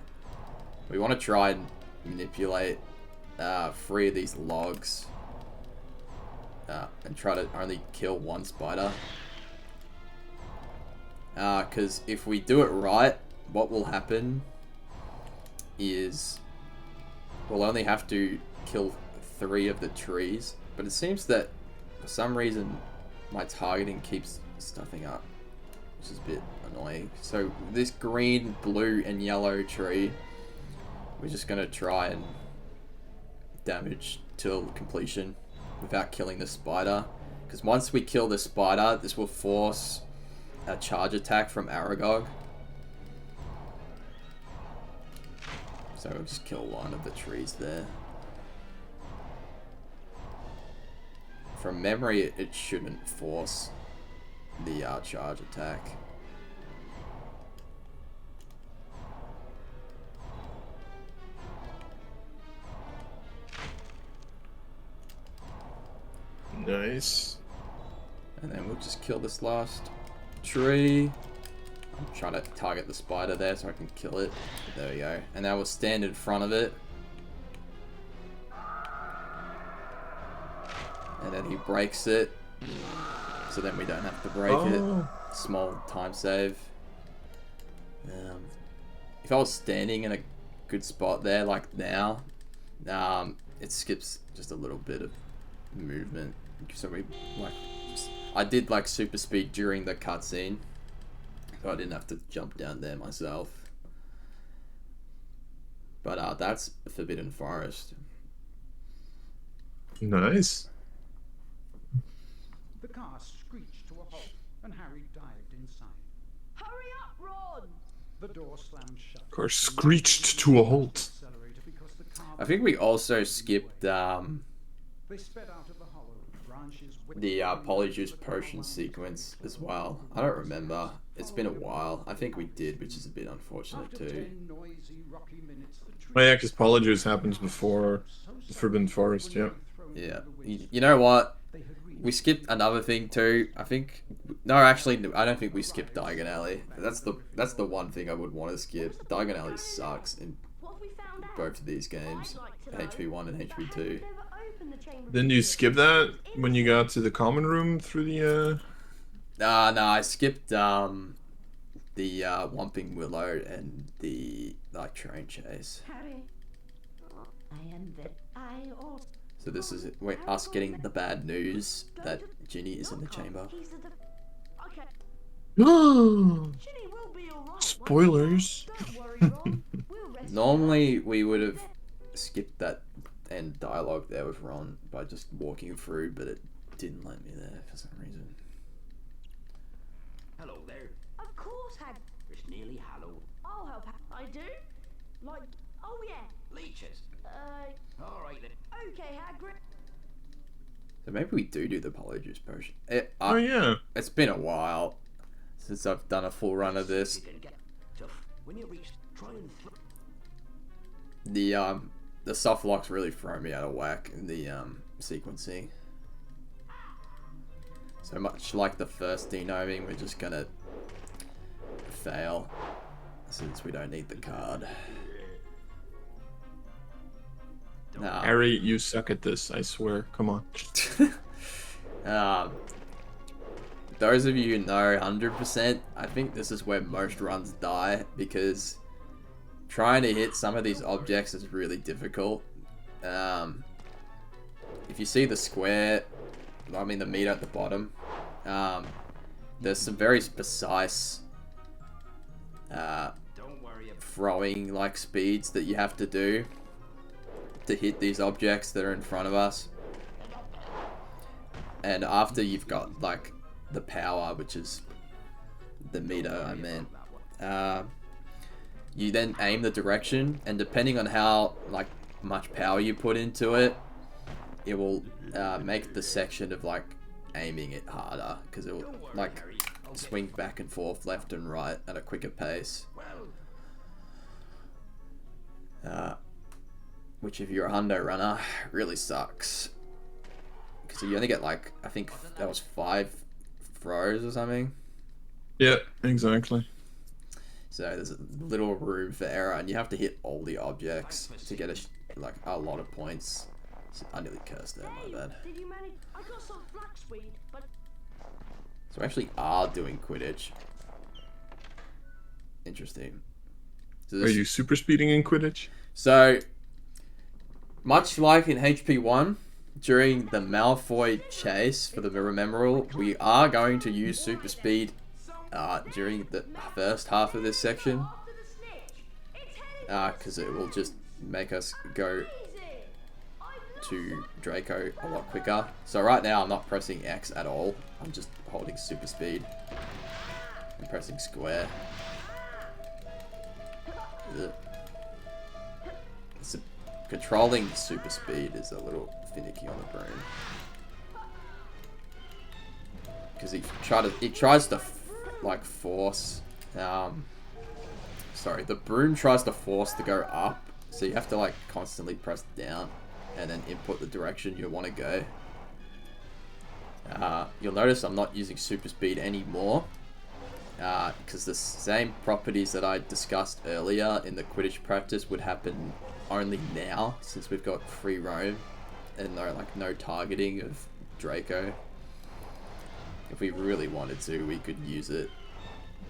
S2: We want to try and manipulate 3 of these logs and try to only kill 1 spider. Because if we do it right, what will happen is we'll only have to kill 3 of the trees, but it seems that for some reason my targeting keeps stuffing up, which is a bit annoying. So this green, blue, and yellow tree, we're just gonna try and damage till completion without killing the spider, because once we kill the spider, this will force a charge attack from Aragog. So we'll just kill 1 of the trees there. From memory, it shouldn't force the charge attack.
S1: Nice.
S2: And then we'll just kill this last tree. I'm trying to target the spider there so I can kill it. There we go. And now we'll stand in front of it. and then he breaks it, so then we don't have to break it. Small time save. If I was standing in a good spot there, like now, it skips just a little bit of movement. So I did like super speed during the cutscene, so I didn't have to jump down there myself. But that's Forbidden Forest.
S1: Nice.
S4: The car screeched to a halt, and Harry dived inside.
S3: Hurry up, Ron!
S4: The door slammed shut.
S1: Of course, screeched to a halt.
S2: I think we also skipped
S4: They sped out of the hollow, branches
S2: the Polyjuice potion sequence as well. I don't remember. It's been a while. I think we did, which is a bit unfortunate too.
S1: Oh yeah, because Polyjuice happens before Forbidden Forest, yeah.
S2: Yeah. You know what? We skipped another thing too. I think no, actually, I don't think we skipped Diagon Alley. That's the one thing I would want to skip. Diagon Alley sucks in both of these games, HP1 and HP2.
S1: Didn't you skip that when you got to the common room through the
S2: No, I skipped the Whomping Willow and the train chase.
S3: Harry, I am the
S2: So this is us getting the bad news that Ginny is in the chamber.
S3: Okay,
S1: Oh,
S3: Ginny will be alright.
S1: spoilers.
S3: Don't worry, Ron. We'll rescue
S2: Normally we would have skipped that end dialogue there with Ron by just walking through, but it didn't let me there for some reason.
S6: Hello there.
S3: Of course, Hag.
S6: It's nearly Halloween.
S3: I'll help. I do? Like, oh yeah.
S6: Leeches. All right then.
S3: Okay, Hagrid.
S2: So maybe we do the Polyjuice potion.
S1: Oh yeah.
S2: It's been a while since I've done a full run of this.
S6: You can get tough. When you reach, try and
S2: The soft locks really throw me out of whack in the sequencing. So much like the first denoming, we're just gonna fail since we don't need the card. Nah.
S1: Harry, you suck at this, I swear. Come on.
S2: Those of you who know 100%, I think this is where most runs die, because trying to hit some of these objects is really difficult. If you see the square, I mean the meter at the bottom, there's some very precise throwing like speeds that you have to do to hit these objects that are in front of us. And after you've got like the power, which is the meter I meant, you then aim the direction, and depending on how like much power you put into it, it will make the section of like aiming it harder, because it will like swing back and forth left and right at a quicker pace. Which if you're a hundo runner really sucks, because you only get like, I think that was 5 throws or something.
S1: Yeah, exactly.
S2: So there's a little room for error, and you have to hit all the objects to get a lot of points. So I nearly cursed there, my bad.
S3: Did you manage? I got some flaxweed, but
S2: So we actually are doing Quidditch. Interesting. So
S1: Are you super speeding in Quidditch?
S2: So, much like in HP1, during the Malfoy chase for the Remembrall, we are going to use super speed during the first half of this section,
S3: after the snitch, it's heading
S2: because it will just make us go to Draco a lot quicker. So right now I'm not pressing X at all, I'm just holding super speed and pressing square. Ugh. Controlling super speed is a little finicky on the broom, because it tries to like force sorry, the broom tries to force to go up, so you have to like constantly press down and then input the direction you want to go. You'll notice I'm not using super speed anymore, because the same properties that I discussed earlier in the Quidditch practice would happen only now, since we've got free roam and no targeting of Draco. If we really wanted to, we could use it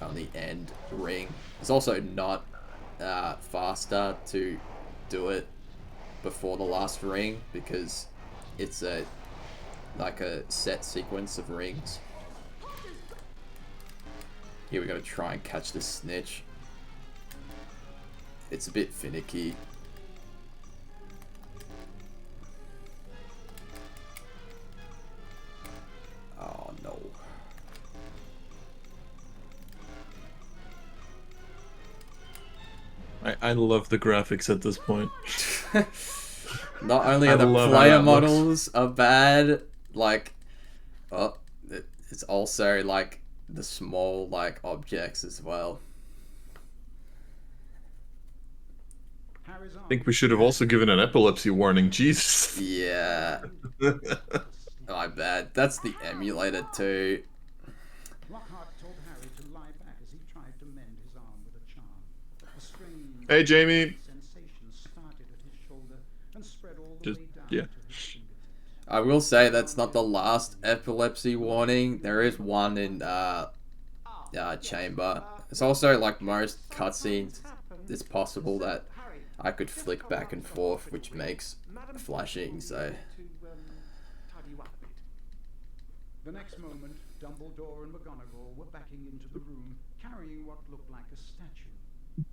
S2: on the end ring. It's also not faster to do it before the last ring because it's like a set sequence of rings. Here we gotta try and catch the snitch. It's a bit finicky. Oh no.
S1: I love the graphics at this point.
S2: Not only
S1: I
S2: are the
S1: love how
S2: player
S1: that looks.
S2: models are bad, like, it's also like the small like objects as well.
S4: Harry's
S1: I think we should have also given an epilepsy warning. Jesus.
S2: Yeah, my bad. That's the emulator too.
S4: Lockhart told Harry to lie back as he tried to mend his arm with a charm. A strange
S1: Hey, Jamie.
S4: sensation started at his shoulder and spread all the
S1: Just
S4: way down
S1: yeah.
S4: to his fingertips.
S2: I will say that's not the last epilepsy warning. There is one in chamber. It's also like most cutscenes. It's possible that I could flick back and forth, which makes flashing. So
S4: The next moment, Dumbledore and McGonagall were backing into the room, carrying what looked like a statue.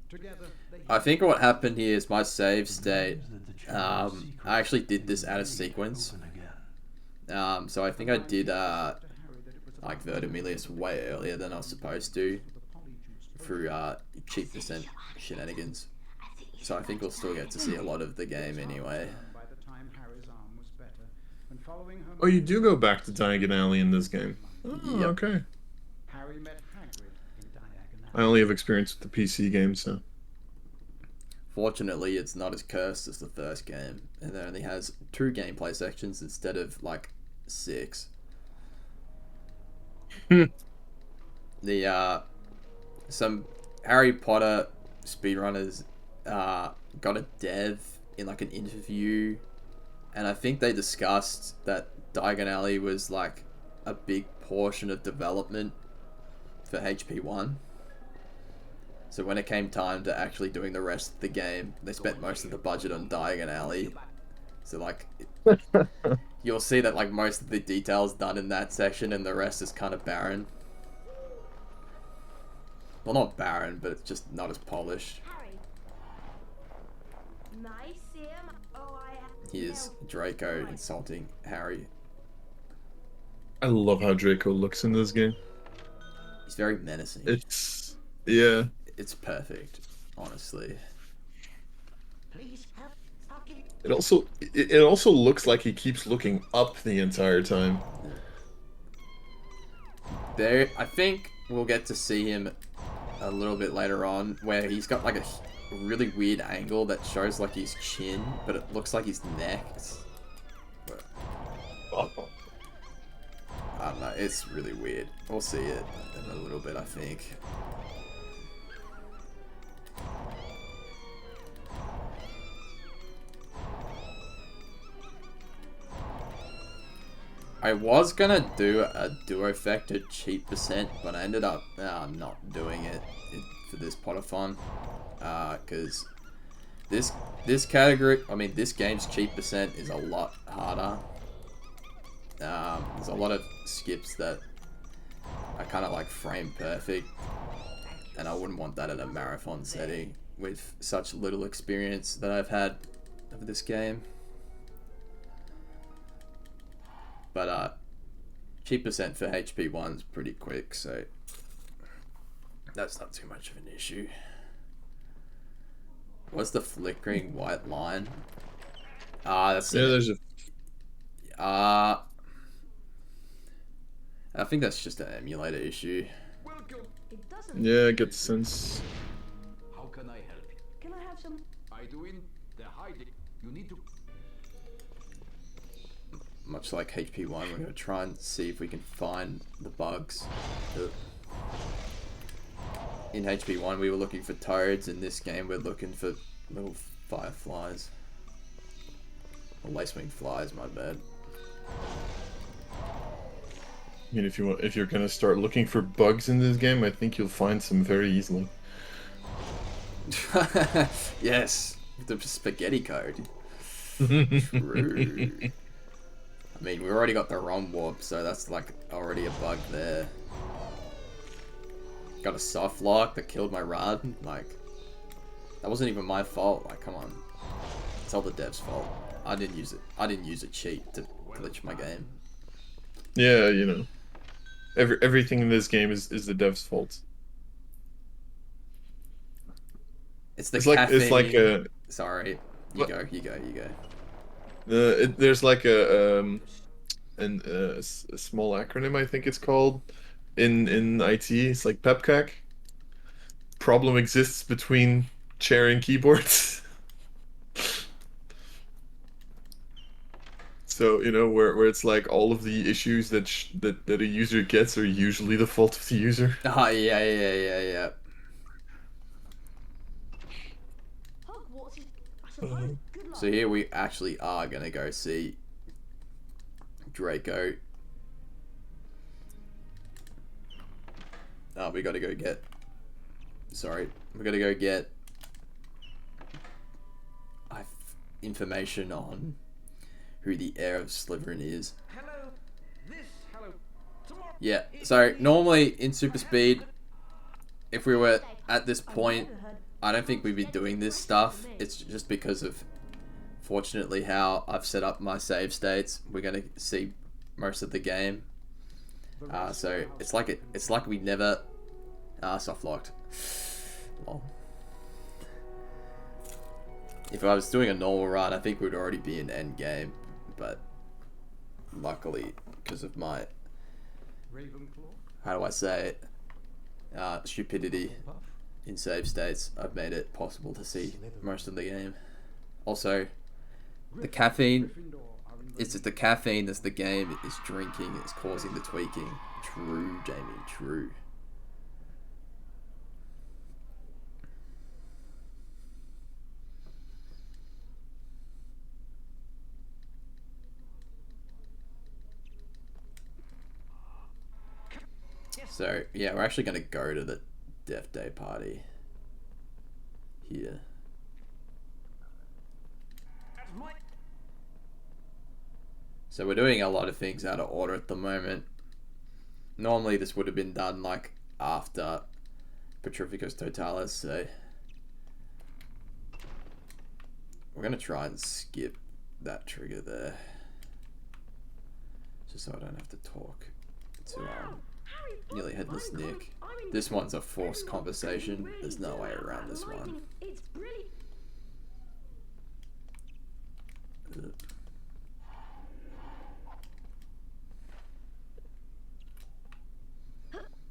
S4: Together, they
S2: I think what happened here is my save state. I actually did this out of sequence. So I think I did like Vertimilius way earlier than I was supposed to through cheap percent shenanigans. So I think we'll still get to see a lot of the game anyway.
S4: by the time Harry's arm was better, and following her
S1: Oh, you do go back to Diagon Alley in this game. Oh,
S2: Yep.
S1: okay.
S4: Harry met Hagrid in Diagon
S1: I only have experience with the PC game, so.
S2: Fortunately, it's not as cursed as the first game, and it only has 2 gameplay sections instead of like 6. The some Harry Potter speedrunners got a dev in like an interview, and I think they discussed that Diagon Alley was like a big portion of development for HP1. So when it came time to actually doing the rest of the game, they spent most of the budget on Diagon Alley. So like, you'll see that like most of the details done in that section, and the rest is kind of barren. Well, not barren, but it's just not as polished.
S3: Harry. Nice, Sam. Oh,
S2: Here's Draco insulting Harry.
S1: I love how Draco looks in this game.
S2: He's very menacing.
S1: It's yeah.
S2: It's perfect, honestly.
S6: Please help.
S1: It also looks like he keeps looking up the entire time.
S2: There, I think we'll get to see him a little bit later on, where he's got like a really weird angle that shows like his chin, but it looks like his neck. I don't know, it's really weird. We'll see it in a little bit, I think. I was gonna do a duo-factor cheap percent, but I ended up not doing it for this Potterthon, because this category, I mean this game's cheap percent is a lot harder. There's a lot of skips that are kind of like frame perfect, and I wouldn't want that in a marathon setting with such little experience that I've had of this game. But cheap percent for HP1's pretty quick, so that's not too much of an issue. What's the flickering white line? That's
S1: Yeah, there's a
S2: I think that's just an emulator issue.
S3: It doesn't.
S1: yeah, I get the sense.
S6: How can I help you?
S3: Can I have some?
S6: I do in the hiding. You need to.
S2: Much like HP1, we're going to try and see if we can find the bugs. In HP1 we were looking for toads, in this game we're looking for little fireflies. Or lacewing flies, my bad.
S1: I mean, if you're gonna start looking for bugs in this game, I think you'll find some very easily.
S2: Yes, the spaghetti code. True. I mean, we already got the wrong warp, so that's like already a bug there. Got a soft lock that killed my rod. Like, that wasn't even my fault. Like, come on, it's all the devs' fault. I didn't use it. I didn't use a cheat to glitch my game.
S1: Yeah, you know, everything in this game is the dev's fault.
S2: It's the
S1: It's
S2: caffeine.
S1: like a.
S2: Sorry, you
S1: What?
S2: go.
S1: There's like a small acronym, I think it's called, in IT. It's like PEPCAC. Problem exists between chair and keyboards. So, you know, where it's like all of the issues that a user gets are usually the fault of the user.
S2: Oh, yeah.
S3: Hogwarts is, I suppose, good luck.
S2: So here we actually are gonna go see Draco. Oh, we gotta go get. Sorry, we gotta go get information on who the heir of Slytherin is.
S5: Hello. Hello. Tomorrow.
S2: Yeah. So normally in Super Speed, if we were at this point, I don't think we'd be doing this stuff. It's just because of, fortunately, how I've set up my save states. We're gonna see most of the game. So it's like we never soft locked. Lol. If I was doing a normal run, I think we'd already be in end game, but luckily, because of my, how do I say it, stupidity in save states, I've made it possible to see most of the game. Also, the caffeine, it's just the caffeine that's the game is drinking, is causing the tweaking. True, Jamie, true. So, yeah, we're actually going to go to the Death Day party here. So we're doing a lot of things out of order at the moment. Normally this would have been done like after Petrificus Totalis, so we're going to try and skip that trigger there. Just so I don't have to talk to Nearly Headless Nick. This one's a forced conversation. There's no way around this one.
S3: It's brilliant.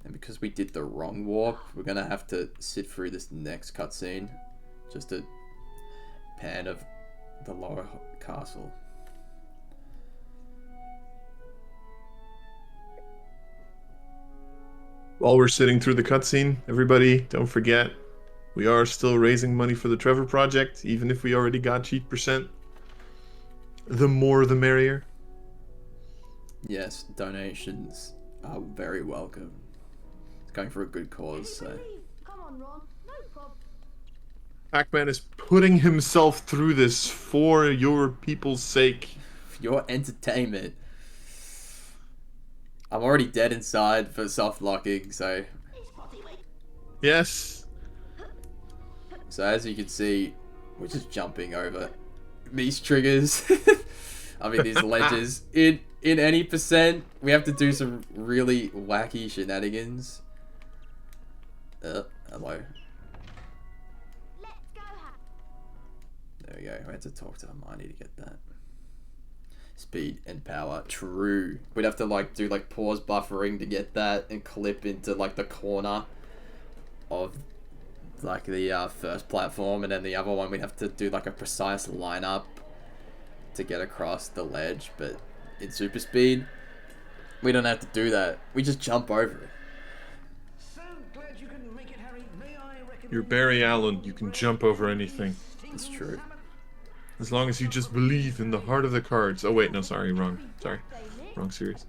S2: And because we did the wrong warp, we're gonna have to sit through this next cutscene. Just a pan of the lower castle.
S1: While we're sitting through the cutscene, everybody, don't forget, we are still raising money for the Trevor Project, even if we already got cheat percent. The more the merrier.
S2: Yes, donations are very welcome. It's going for a good cause, so.
S3: Come on, Ron. No problem.
S1: Pac-Man is putting himself through this for your people's sake.
S2: Your entertainment. I'm already dead inside for soft locking, so.
S1: Yes.
S2: So as you can see, we're just jumping over these triggers. I mean, these ledges. In any percent, we have to do some really wacky shenanigans. Hello.
S3: Let's go.
S2: There we go. I had to talk to Hermione to get that. Speed and power. True. We'd have to like do like pause buffering to get that and clip into like the corner of like the first platform, and then the other one we'd have to do like a precise lineup to get across the ledge. But in Super Speed, we don't have to do that. We just jump over it.
S6: So glad you couldn't make it, Harry. May I recommend
S1: You're Barry Allen, you can jump over anything.
S2: It's true.
S1: As long as you just believe in the heart of the cards. Oh wait, no, sorry, wrong. Sorry. Wrong series.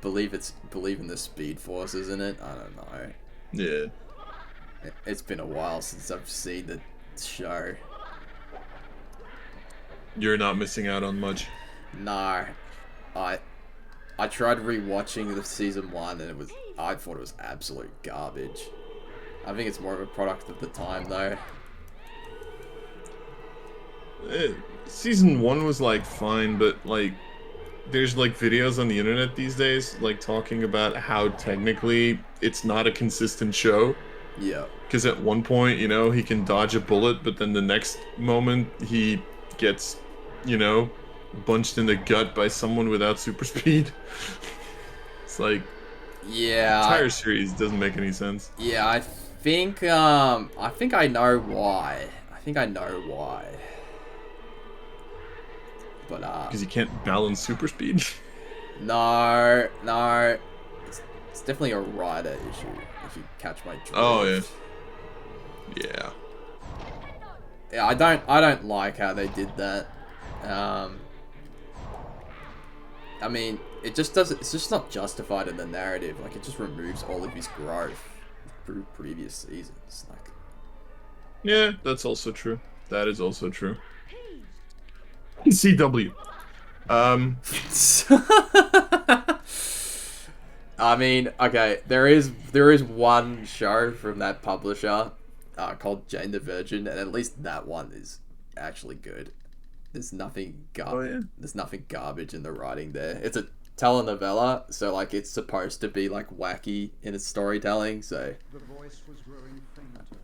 S2: believe in the Speed Force, isn't it? I don't know.
S1: Yeah.
S2: It's been a while since I've seen the show.
S1: You're not missing out on much.
S2: No, I tried rewatching the season 1 and I thought it was absolute garbage. I think it's more of a product of the time though.
S1: Season 1 was like fine, but like there's like videos on the internet these days like talking about how technically it's not a consistent show.
S2: Yeah.
S1: Because at one point, you know, he can dodge a bullet, but then the next moment he gets, you know, bunched in the gut by someone without super speed. It's like,
S2: Yeah.
S1: the entire series doesn't make any sense.
S2: Yeah, I think I know why. But
S1: Because you can't balance super speed.
S2: no, it's definitely a rider issue. If you catch my drift.
S1: Oh yeah. Yeah.
S2: Yeah, I don't like how they did that. I mean, it's just not justified in the narrative. Like, it just removes all of his growth through previous seasons. Like,
S1: Yeah, that's also true. That is also true. CW.
S2: I mean, okay, there is one show from that publisher called Jane the Virgin, and at least that one is actually good. There's nothing There's nothing garbage in the writing there. It's a telenovela, so like it's supposed to be like wacky in its storytelling. So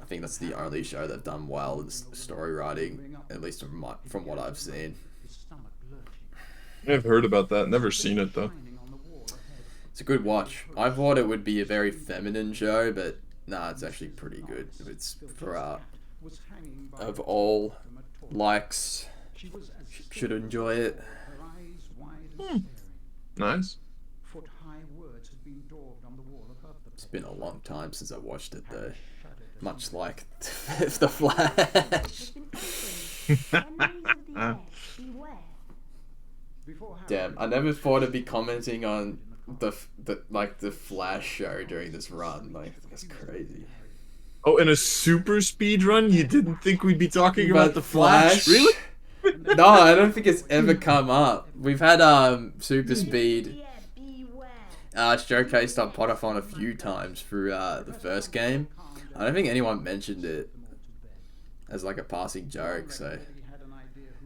S2: I think that's the only show they've done well in story writing, at least from what I've seen.
S1: I've heard about that. Never seen it though.
S2: It's a good watch. I thought it would be a very feminine show, but nah, it's actually pretty good. It's for of all likes, should enjoy it.
S1: Nice.
S2: It's been a long time since I watched it though. Much like The Flash. Damn, I never thought I'd be commenting on the Flash show during this run. Like, that's crazy.
S1: Oh, in a super speed run, you didn't think we'd be talking about the Flash? Really?
S2: No, I don't think it's ever come up. We've had super speed showcased on Potterthon a few times through the first game. I don't think anyone mentioned it as like a passing joke, so...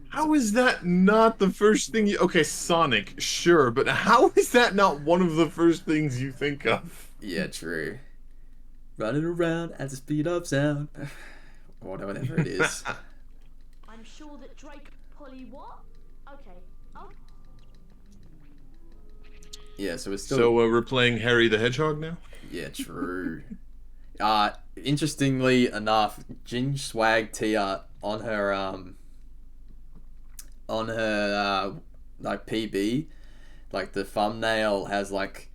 S1: How is that not the first thing you... Okay, Sonic, sure, but how is that not one of the first things you think of?
S2: Yeah, true. Running around at the speed of sound. Or whatever it is.
S3: I'm sure that Drake Polly what? Okay. Oh.
S2: Yeah, so it's still...
S1: So we're playing Harry the Hedgehog now?
S2: Yeah, true. Interestingly enough, Ginge Swag Tia on her like PB, like the thumbnail has like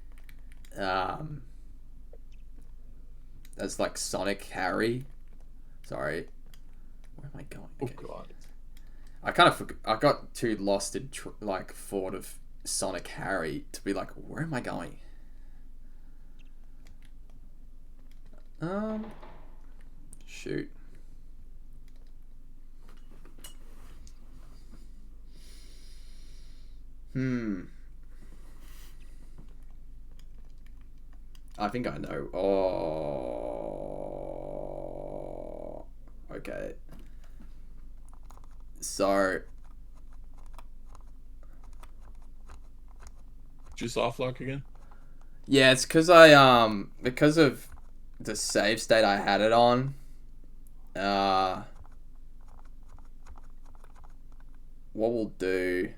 S2: that's like Sonic Harry. Sorry, where am I going? Okay.
S1: Oh god,
S2: I got too lost in thought of Sonic Harry to be like, where am I going? Shoot. I think I know. Oh. Okay. So.
S1: just soft lock again?
S2: Yeah, it's because because of the save state I had it on. What we'll do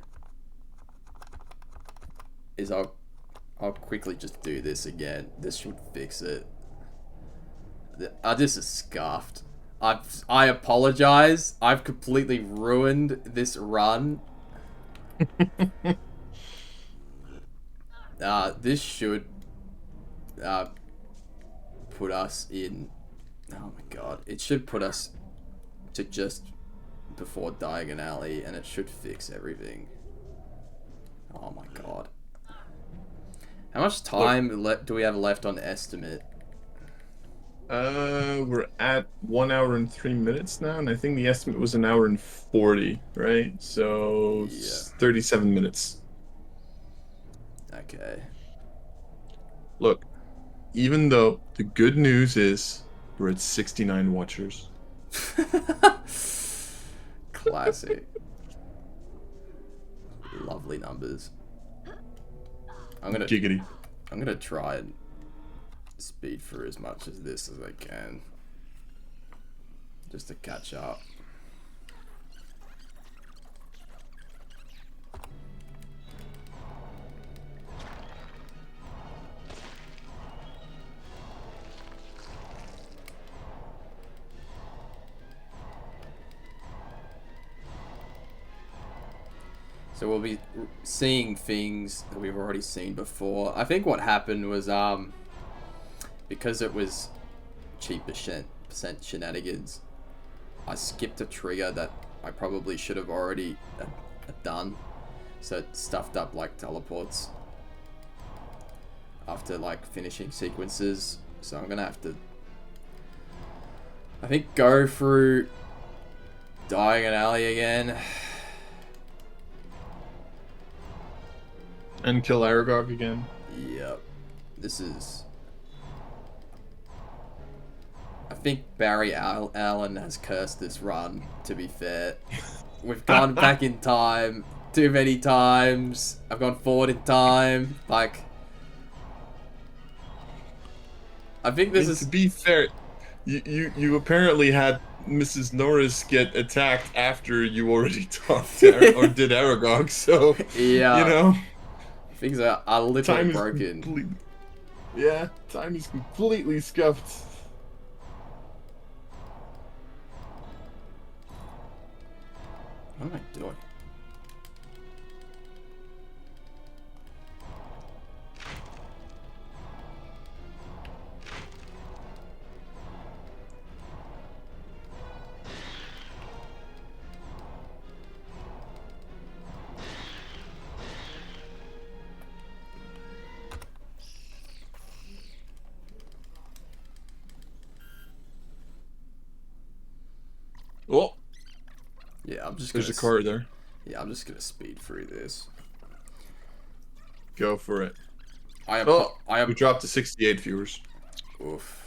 S2: is I'll quickly just do this again. This should fix it. This is scuffed. I apologize. I've completely ruined this run. This should put us in... Oh my god. It should put us to just before Diagon Alley, and it should fix everything. Oh my god. How much time do we have left on estimate?
S1: We're at 1 hour and 3 minutes now, and I think the estimate was 1 hour and 40, right? So
S2: Yeah.
S1: 37 minutes.
S2: Okay.
S1: Look, even though the good news is we're at 69 watchers.
S2: Classic. Lovely numbers. I'm gonna try and speed through as much as this as I can, just to catch up. So we'll be seeing things that we've already seen before. I think what happened was, because it was cheap percent shenanigans, I skipped a trigger that I probably should have already done. So it stuffed up like teleports after like finishing sequences. So I'm gonna have to, I think, go through Dying Alley again.
S1: And kill Aragog again.
S2: Yep. This is... I think Barry Allen has cursed this run, to be fair. We've gone back in time too many times. I've gone forward in time. Like... I think this is...
S1: To be fair, you apparently had Mrs. Norris get attacked after you already talked to or did Aragog, so...
S2: Yeah.
S1: You know...
S2: Things are a little broken.
S1: Yeah, time is completely scuffed.
S2: What am I doing?
S1: Oh,
S2: Yeah, I'm just
S1: there's a car there.
S2: Yeah, I'm just gonna speed through this.
S1: Go for it.
S2: I
S1: We dropped to 68 viewers.
S2: Oof.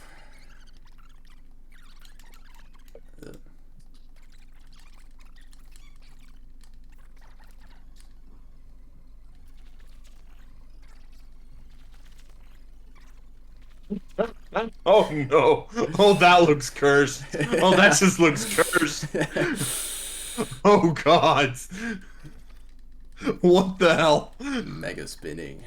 S1: Oh no! Oh, that looks cursed. Oh, that just looks cursed. Oh god! What the hell?
S2: Mega spinning.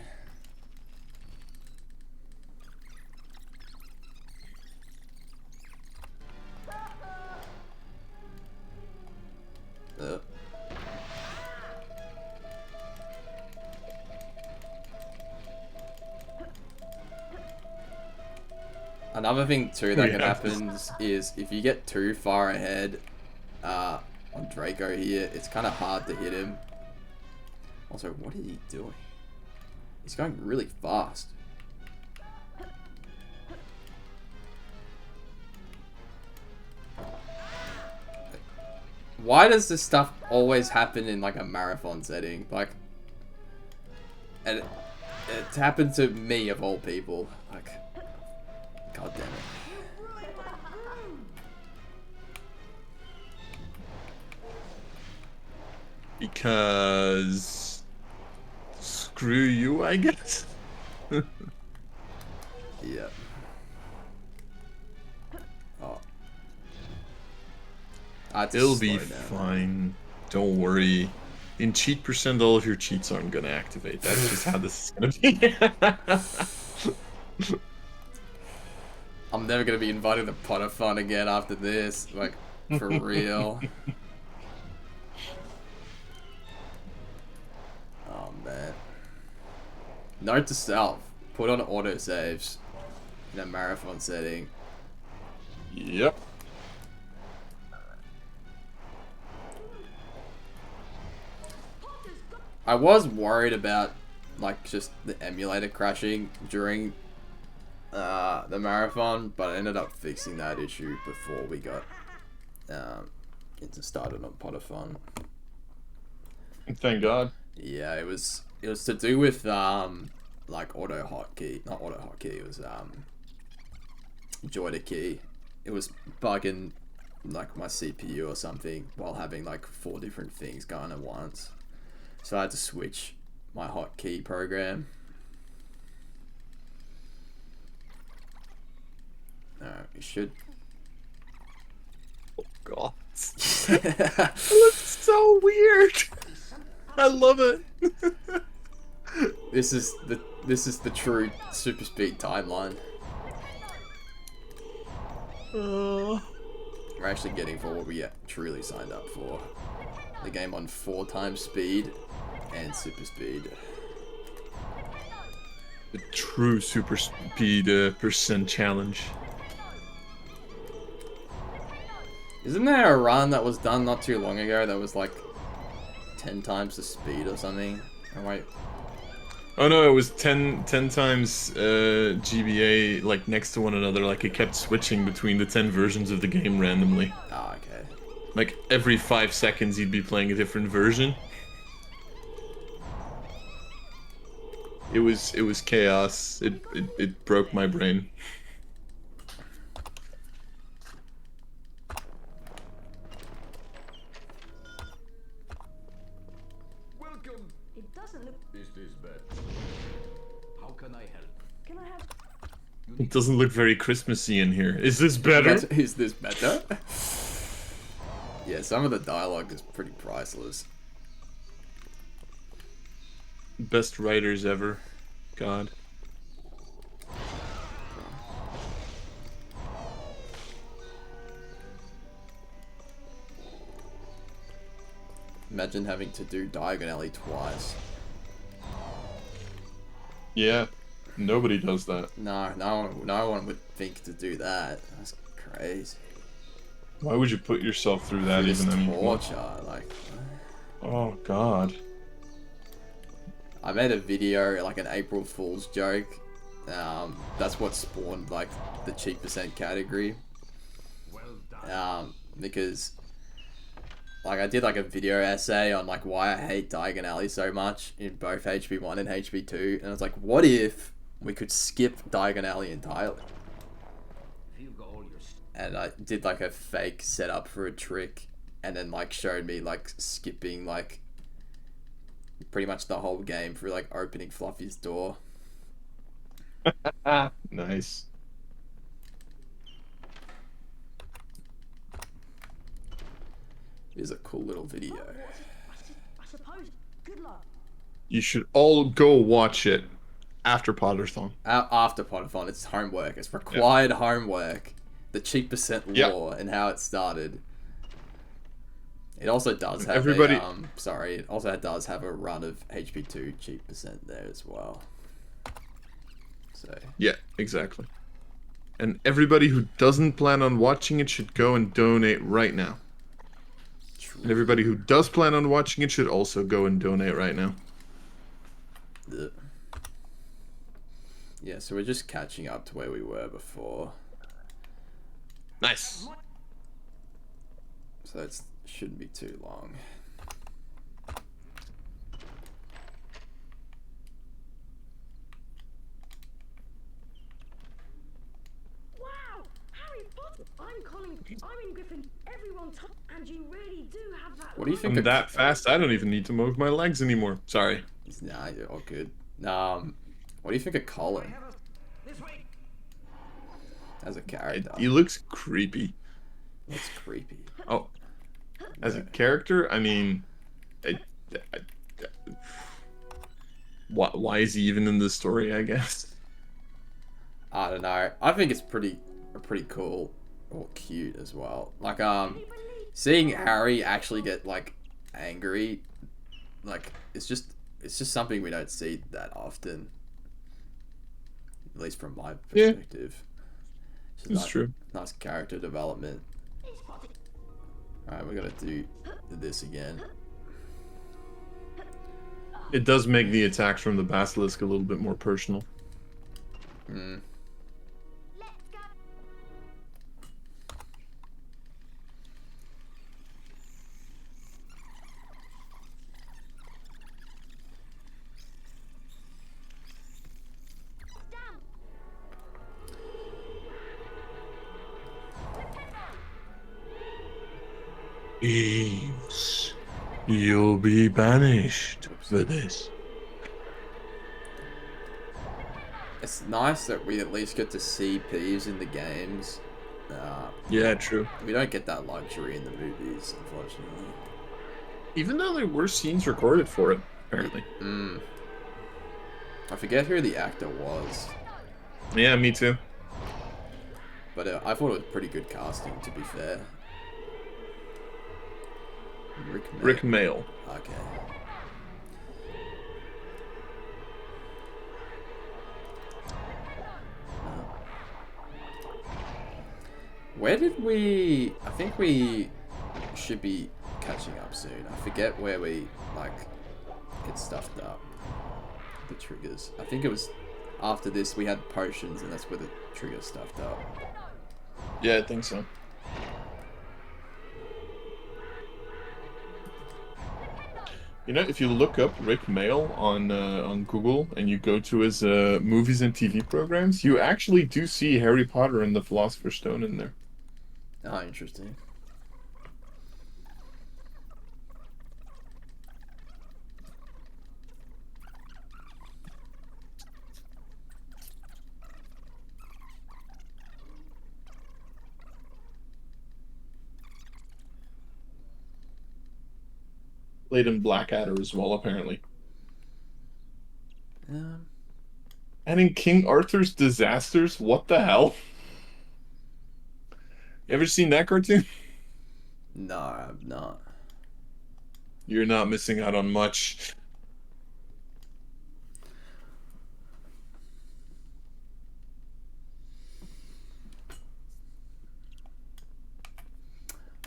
S2: Another thing too that can happen is if you get too far ahead on Draco here, it's kind of hard to hit him. Also, what is he doing? He's going really fast. Why does this stuff always happen in like a marathon setting? Like, and it's happened to me of all people. Like, god damn it.
S1: Because screw you, I guess.
S2: Yeah. Oh.
S1: It'll be fine. Don't worry. In cheat percent, all of your cheats aren't gonna activate. That's just how this is gonna be.
S2: I'm never gonna be invited to Potterthon again after this. Like, for real. Oh man. Note to self: put on autosaves in a marathon setting.
S1: Yep.
S2: I was worried about like just the emulator crashing during the marathon, but I ended up fixing that issue before we got into started on Potterthon.
S1: Thank God.
S2: Yeah, it was to do with like not auto hotkey, it was joy to key. It was bugging like my CPU or something while having like 4 different things going at once. So I had to switch my hotkey program. You should.
S1: Oh God. It looks so weird. I love it.
S2: This is the true super speed timeline. We're actually getting for what we truly signed up for. The game on 4 times speed and super speed.
S1: The true super speed percent challenge.
S2: Isn't there a run that was done not too long ago that was like 10 times the speed or something? Oh wait.
S1: Oh no, it was 10 times GBA like next to one another. Like it kept switching between the 10 versions of the game randomly.
S2: Ah, okay.
S1: Like every 5 seconds you'd be playing a different version. It was chaos. It broke my brain.
S6: Welcome.
S3: It doesn't look.
S6: Is this bad? How can I help?
S3: Can I have?
S1: It doesn't look very Christmassy in here. Is this better?
S2: Is this better? Yeah, some of the dialogue is pretty priceless.
S1: Best writers ever. God.
S2: Imagine having to do Diagon Alley twice.
S1: Yeah. Nobody does that.
S2: No one would think to do that. That's crazy.
S1: Why would you put yourself through that
S2: It's
S1: even anymore?
S2: torture, like.
S1: Oh God.
S2: I made a video, like an April Fool's joke. That's what spawned like the cheap percent category.
S6: Well done.
S2: Because like I did like a video essay on like why I hate Diagon Alley so much in both HP1 and HP2, and I was like, what if we could skip Diagon Alley entirely?
S6: If you've got all your
S2: And I did like a fake setup for a trick, and then like showed me like skipping like pretty much the whole game through like opening Fluffy's door.
S1: Nice.
S2: It is a cool little video.
S3: I suppose. Good luck.
S1: You should all go watch it after Potterthon.
S2: After Potterthon, it's homework. It's required homework. The cheap percent lore and how it started. It also does have it also does have a run of HP2 cheap percent there as well. So
S1: Yeah, exactly. And everybody who doesn't plan on watching it should go and donate right now. And everybody who does plan on watching it should also go and donate right now.
S2: yeah, so we're just catching up to where we were before.
S1: Nice.
S2: So it shouldn't be too long.
S3: Wow, Harry Potter! I'm in Griffin. Everyone, and you really do have that.
S2: What do you think
S1: I'm
S2: of
S1: that fast, I don't even need to move my legs anymore. Sorry.
S2: Nah, you're all good. What do you think of Colin
S6: This way.
S2: as a character?
S1: He looks creepy.
S2: That's creepy.
S1: Oh. As a character, I mean... why is he even in this story, I guess?
S2: I don't know. I think it's pretty cool or cute as well. Like seeing Harry actually get like angry, like it's just something we don't see that often. At least from my perspective.
S1: It's true.
S2: Nice character development. Alright, we're gonna do this again.
S1: It does make the attacks from the basilisk a little bit more personal.
S2: Hmm.
S1: Thieves, you'll be banished for this.
S2: It's nice that we at least get to see Peeves in the games.
S1: Yeah, true.
S2: We don't get that luxury in the movies, unfortunately.
S1: Even though there were scenes recorded for it, apparently.
S2: I forget who the actor was,
S1: Yeah, me too.
S2: but I thought it was pretty good casting, to be fair.
S1: Rick Mail.
S2: Okay. Where did we... I think we should be catching up soon. I forget where we, like, get stuffed up. The triggers. I think it was after this we had potions and that's where the trigger stuffed up.
S1: Yeah, I think so. You know, if you look up Rick Mail on Google and you go to his movies and TV programs, you actually do see Harry Potter and the Philosopher's Stone in there.
S2: Oh, interesting.
S1: Played in Blackadder as well, apparently. And in King Arthur's Disasters, what the hell? You ever seen that cartoon?
S2: No, I'm not.
S1: You're not missing out on much.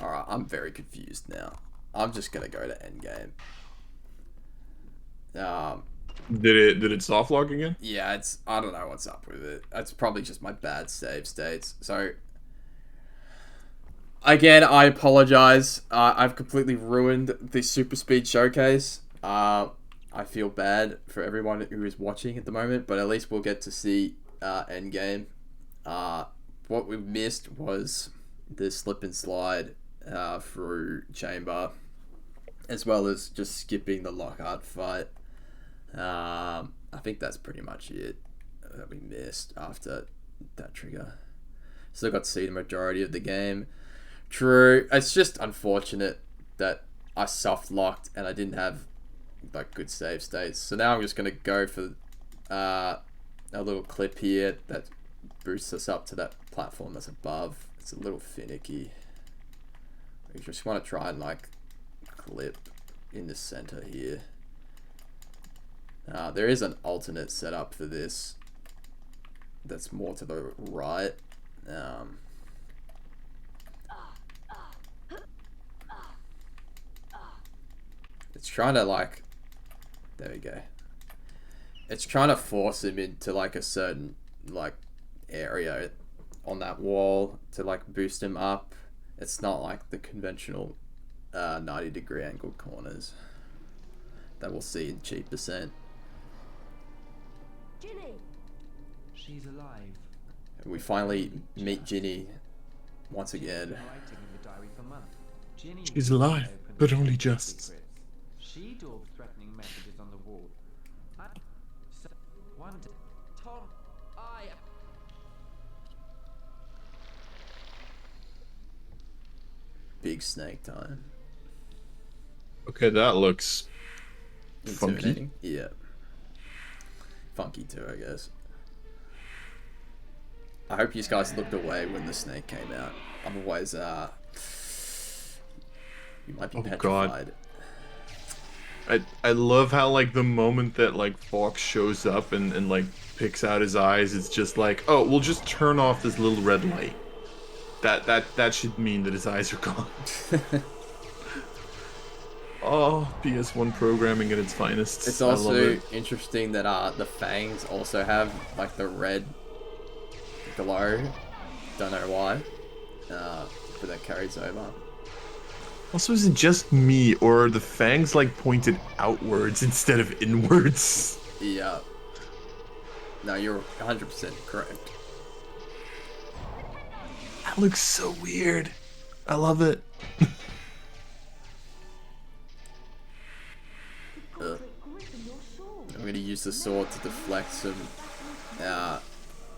S2: Alright, I'm very confused now. I'm just gonna go to endgame.
S1: Did it soft lock again?
S2: Yeah, it's... I don't know what's up with it. It's probably just my bad save states. So... Again, I apologize. I've completely ruined the Superspeed showcase. I feel bad for everyone who is watching at the moment, but at least we'll get to see endgame. What we missed was the slip and slide through chamber, as well as just skipping the Lockhart fight. I think that's pretty much it that we missed after that trigger. Still got to see the majority of the game. True, it's just unfortunate that I soft locked and I didn't have like good save states. So now I'm just gonna go for a little clip here that boosts us up to that platform that's above. It's a little finicky. We just want to try and like clip in the center here. There is an alternate setup for this that's more to the right. It's trying to like, there we go. It's trying to force him into like a certain like area on that wall to like boost him up. It's not like the conventional 90-degree angled corners that we'll see in cheap percent.
S3: Ginny!
S5: She's alive.
S2: And we finally meet Ginny once again.
S5: Been writing in the diary for months. Ginny
S1: She's alive,
S5: opened
S1: but
S5: the
S1: only
S5: secret
S1: just.
S5: secrets. She daubed threatening messages on the wall. So one day, Tom,
S2: Big snake time.
S1: Okay, that looks funky.
S2: Intimidating? Yeah. Funky too, I guess. I hope you guys looked away when the snake came out. Otherwise, you might be
S1: Oh, God.
S2: petrified.
S1: I love how like the moment that like Fox shows up and like picks out his eyes, it's just like, oh, we'll just turn off this little red light. That should mean that his eyes are gone. Oh, PS1 programming at its finest.
S2: It's
S1: I love
S2: also
S1: it.
S2: interesting that the fangs also have like the red glow. Don't know why, but that carries over.
S1: Also, is it just me, or are the fangs like pointed outwards instead of inwards?
S2: Yeah. No, you're 100% correct.
S1: That looks so weird. I love it.
S2: I'm gonna use the sword to deflect some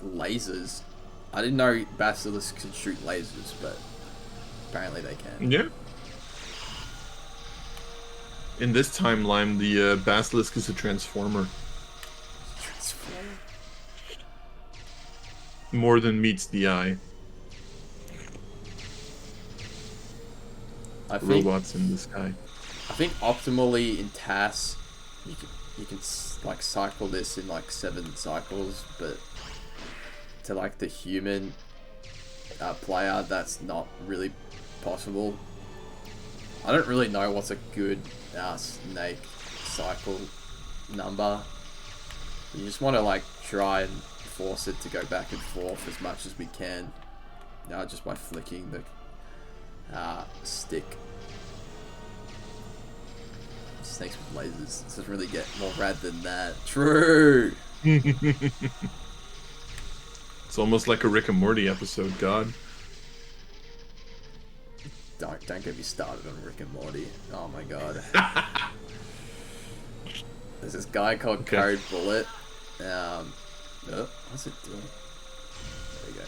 S2: lasers. I didn't know basilisks could shoot lasers, but apparently they can.
S1: Yeah. In this timeline, the basilisk is a transformer. More than meets the eye.
S2: I think
S1: Robots in the sky.
S2: I think optimally in TAS, you can like cycle this in like 7 cycles, but to like the human player, that's not really possible. I don't really know what's a good snake cycle number. You just want to like try and force it to go back and forth as much as we can, just by flicking the stick. Snakes with lasers. It doesn't really get more rad than that. True!
S1: It's almost like a Rick and Morty episode, God.
S2: Don't get me started on Rick and Morty. Oh my god. There's this guy called Code Bullet. What's it doing? There we go.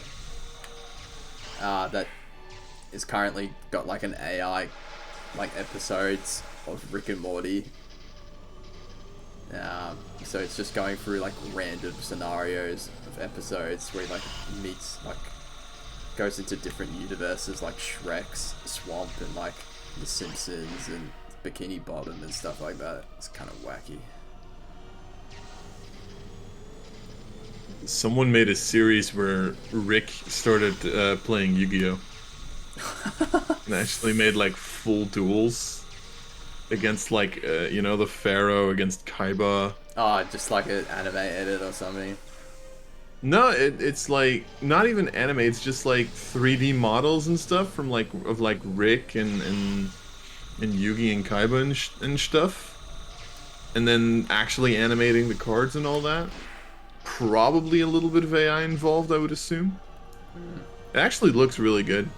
S2: That is currently got like an AI like episodes of Rick and Morty. So it's just going through like random scenarios of episodes where he like meets like goes into different universes like Shrek's swamp and like The Simpsons and Bikini Bottom and stuff like that. It's kind of wacky.
S1: Someone made a series where Rick started playing Yu-Gi-Oh! And actually made like full duels against like, the Pharaoh against Kaiba.
S2: Oh, just like an anime edit or something.
S1: No, it's like not even anime. It's just like 3D models and stuff from like Rick and Yugi and Kaiba and stuff, and then actually animating the cards and all that. Probably a little bit of AI involved, I would assume. It actually looks really good.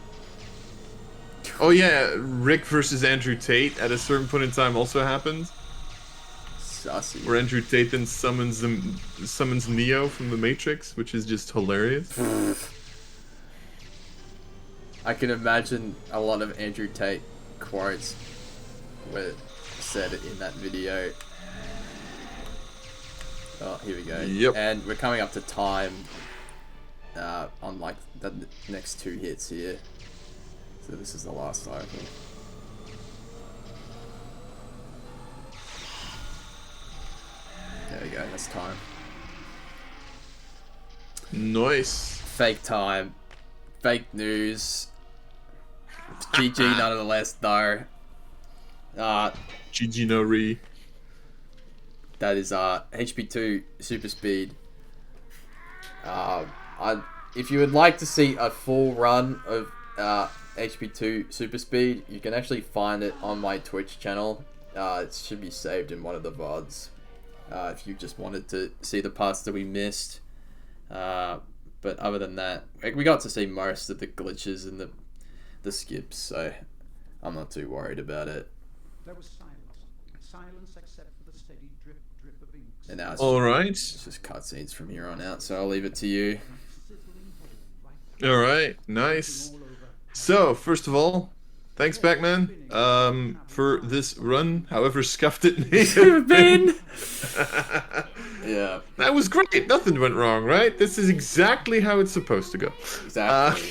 S1: Oh yeah, Rick versus Andrew Tate at a certain point in time also happened.
S2: Sussy.
S1: Where Andrew Tate then summons Neo from the Matrix, which is just hilarious.
S2: I can imagine a lot of Andrew Tate quotes were said in that video. Oh, here we go.
S1: Yep.
S2: And we're coming up to time on like the next 2 hits here. So this is the last cycle. There we go, that's time.
S1: Nice.
S2: Fake time. Fake news. GG nonetheless though.
S1: GG no re.
S2: That is HP2 Superspeed. If you would like to see a full run of HP2 Superspeed, you can actually find it on my Twitch channel. It should be saved in one of the VODs. If you just wanted to see the parts that we missed. But other than that, we got to see most of the glitches and the skips, so I'm not too worried about it.
S4: There was silence. Silence except for the steady drip, drip of ink.
S2: And now it's
S1: Alright.
S2: just cutscenes from here on out, so I'll leave it to you.
S1: Alright, nice. So, first of all, thanks Pac-Man, for this run, however scuffed it may have been.
S2: Yeah,
S1: That was great, nothing went wrong, right? This is exactly how it's supposed to go.
S2: exactly.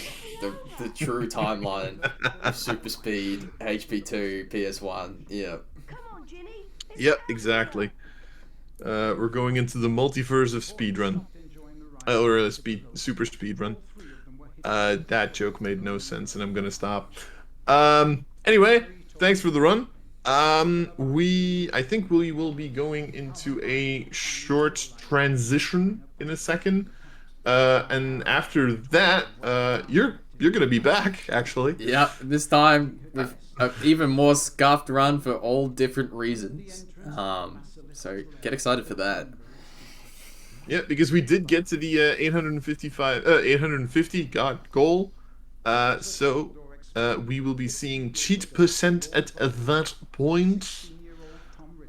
S2: The true timeline of Superspeed, HP2, PS1. Yeah.
S3: Come on, Ginny.
S1: Yep, exactly. We're going into the multiverse of speedrun. Or a super speedrun. That joke made no sense and I'm gonna stop. Anyway, thanks for the run. I think we will be going into a short transition in a second. And after that, you're gonna be back, actually.
S2: Yep, this time with an even more scuffed run for all different reasons. So get excited for that.
S1: Yeah, because we did get to the 850 goal. So we will be seeing cheat percent at that point.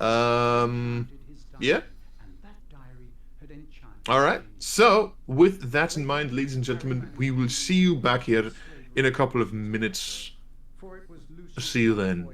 S1: Yeah. All right. So with that in mind, ladies and gentlemen, we will see you back here in a couple of minutes. See you then.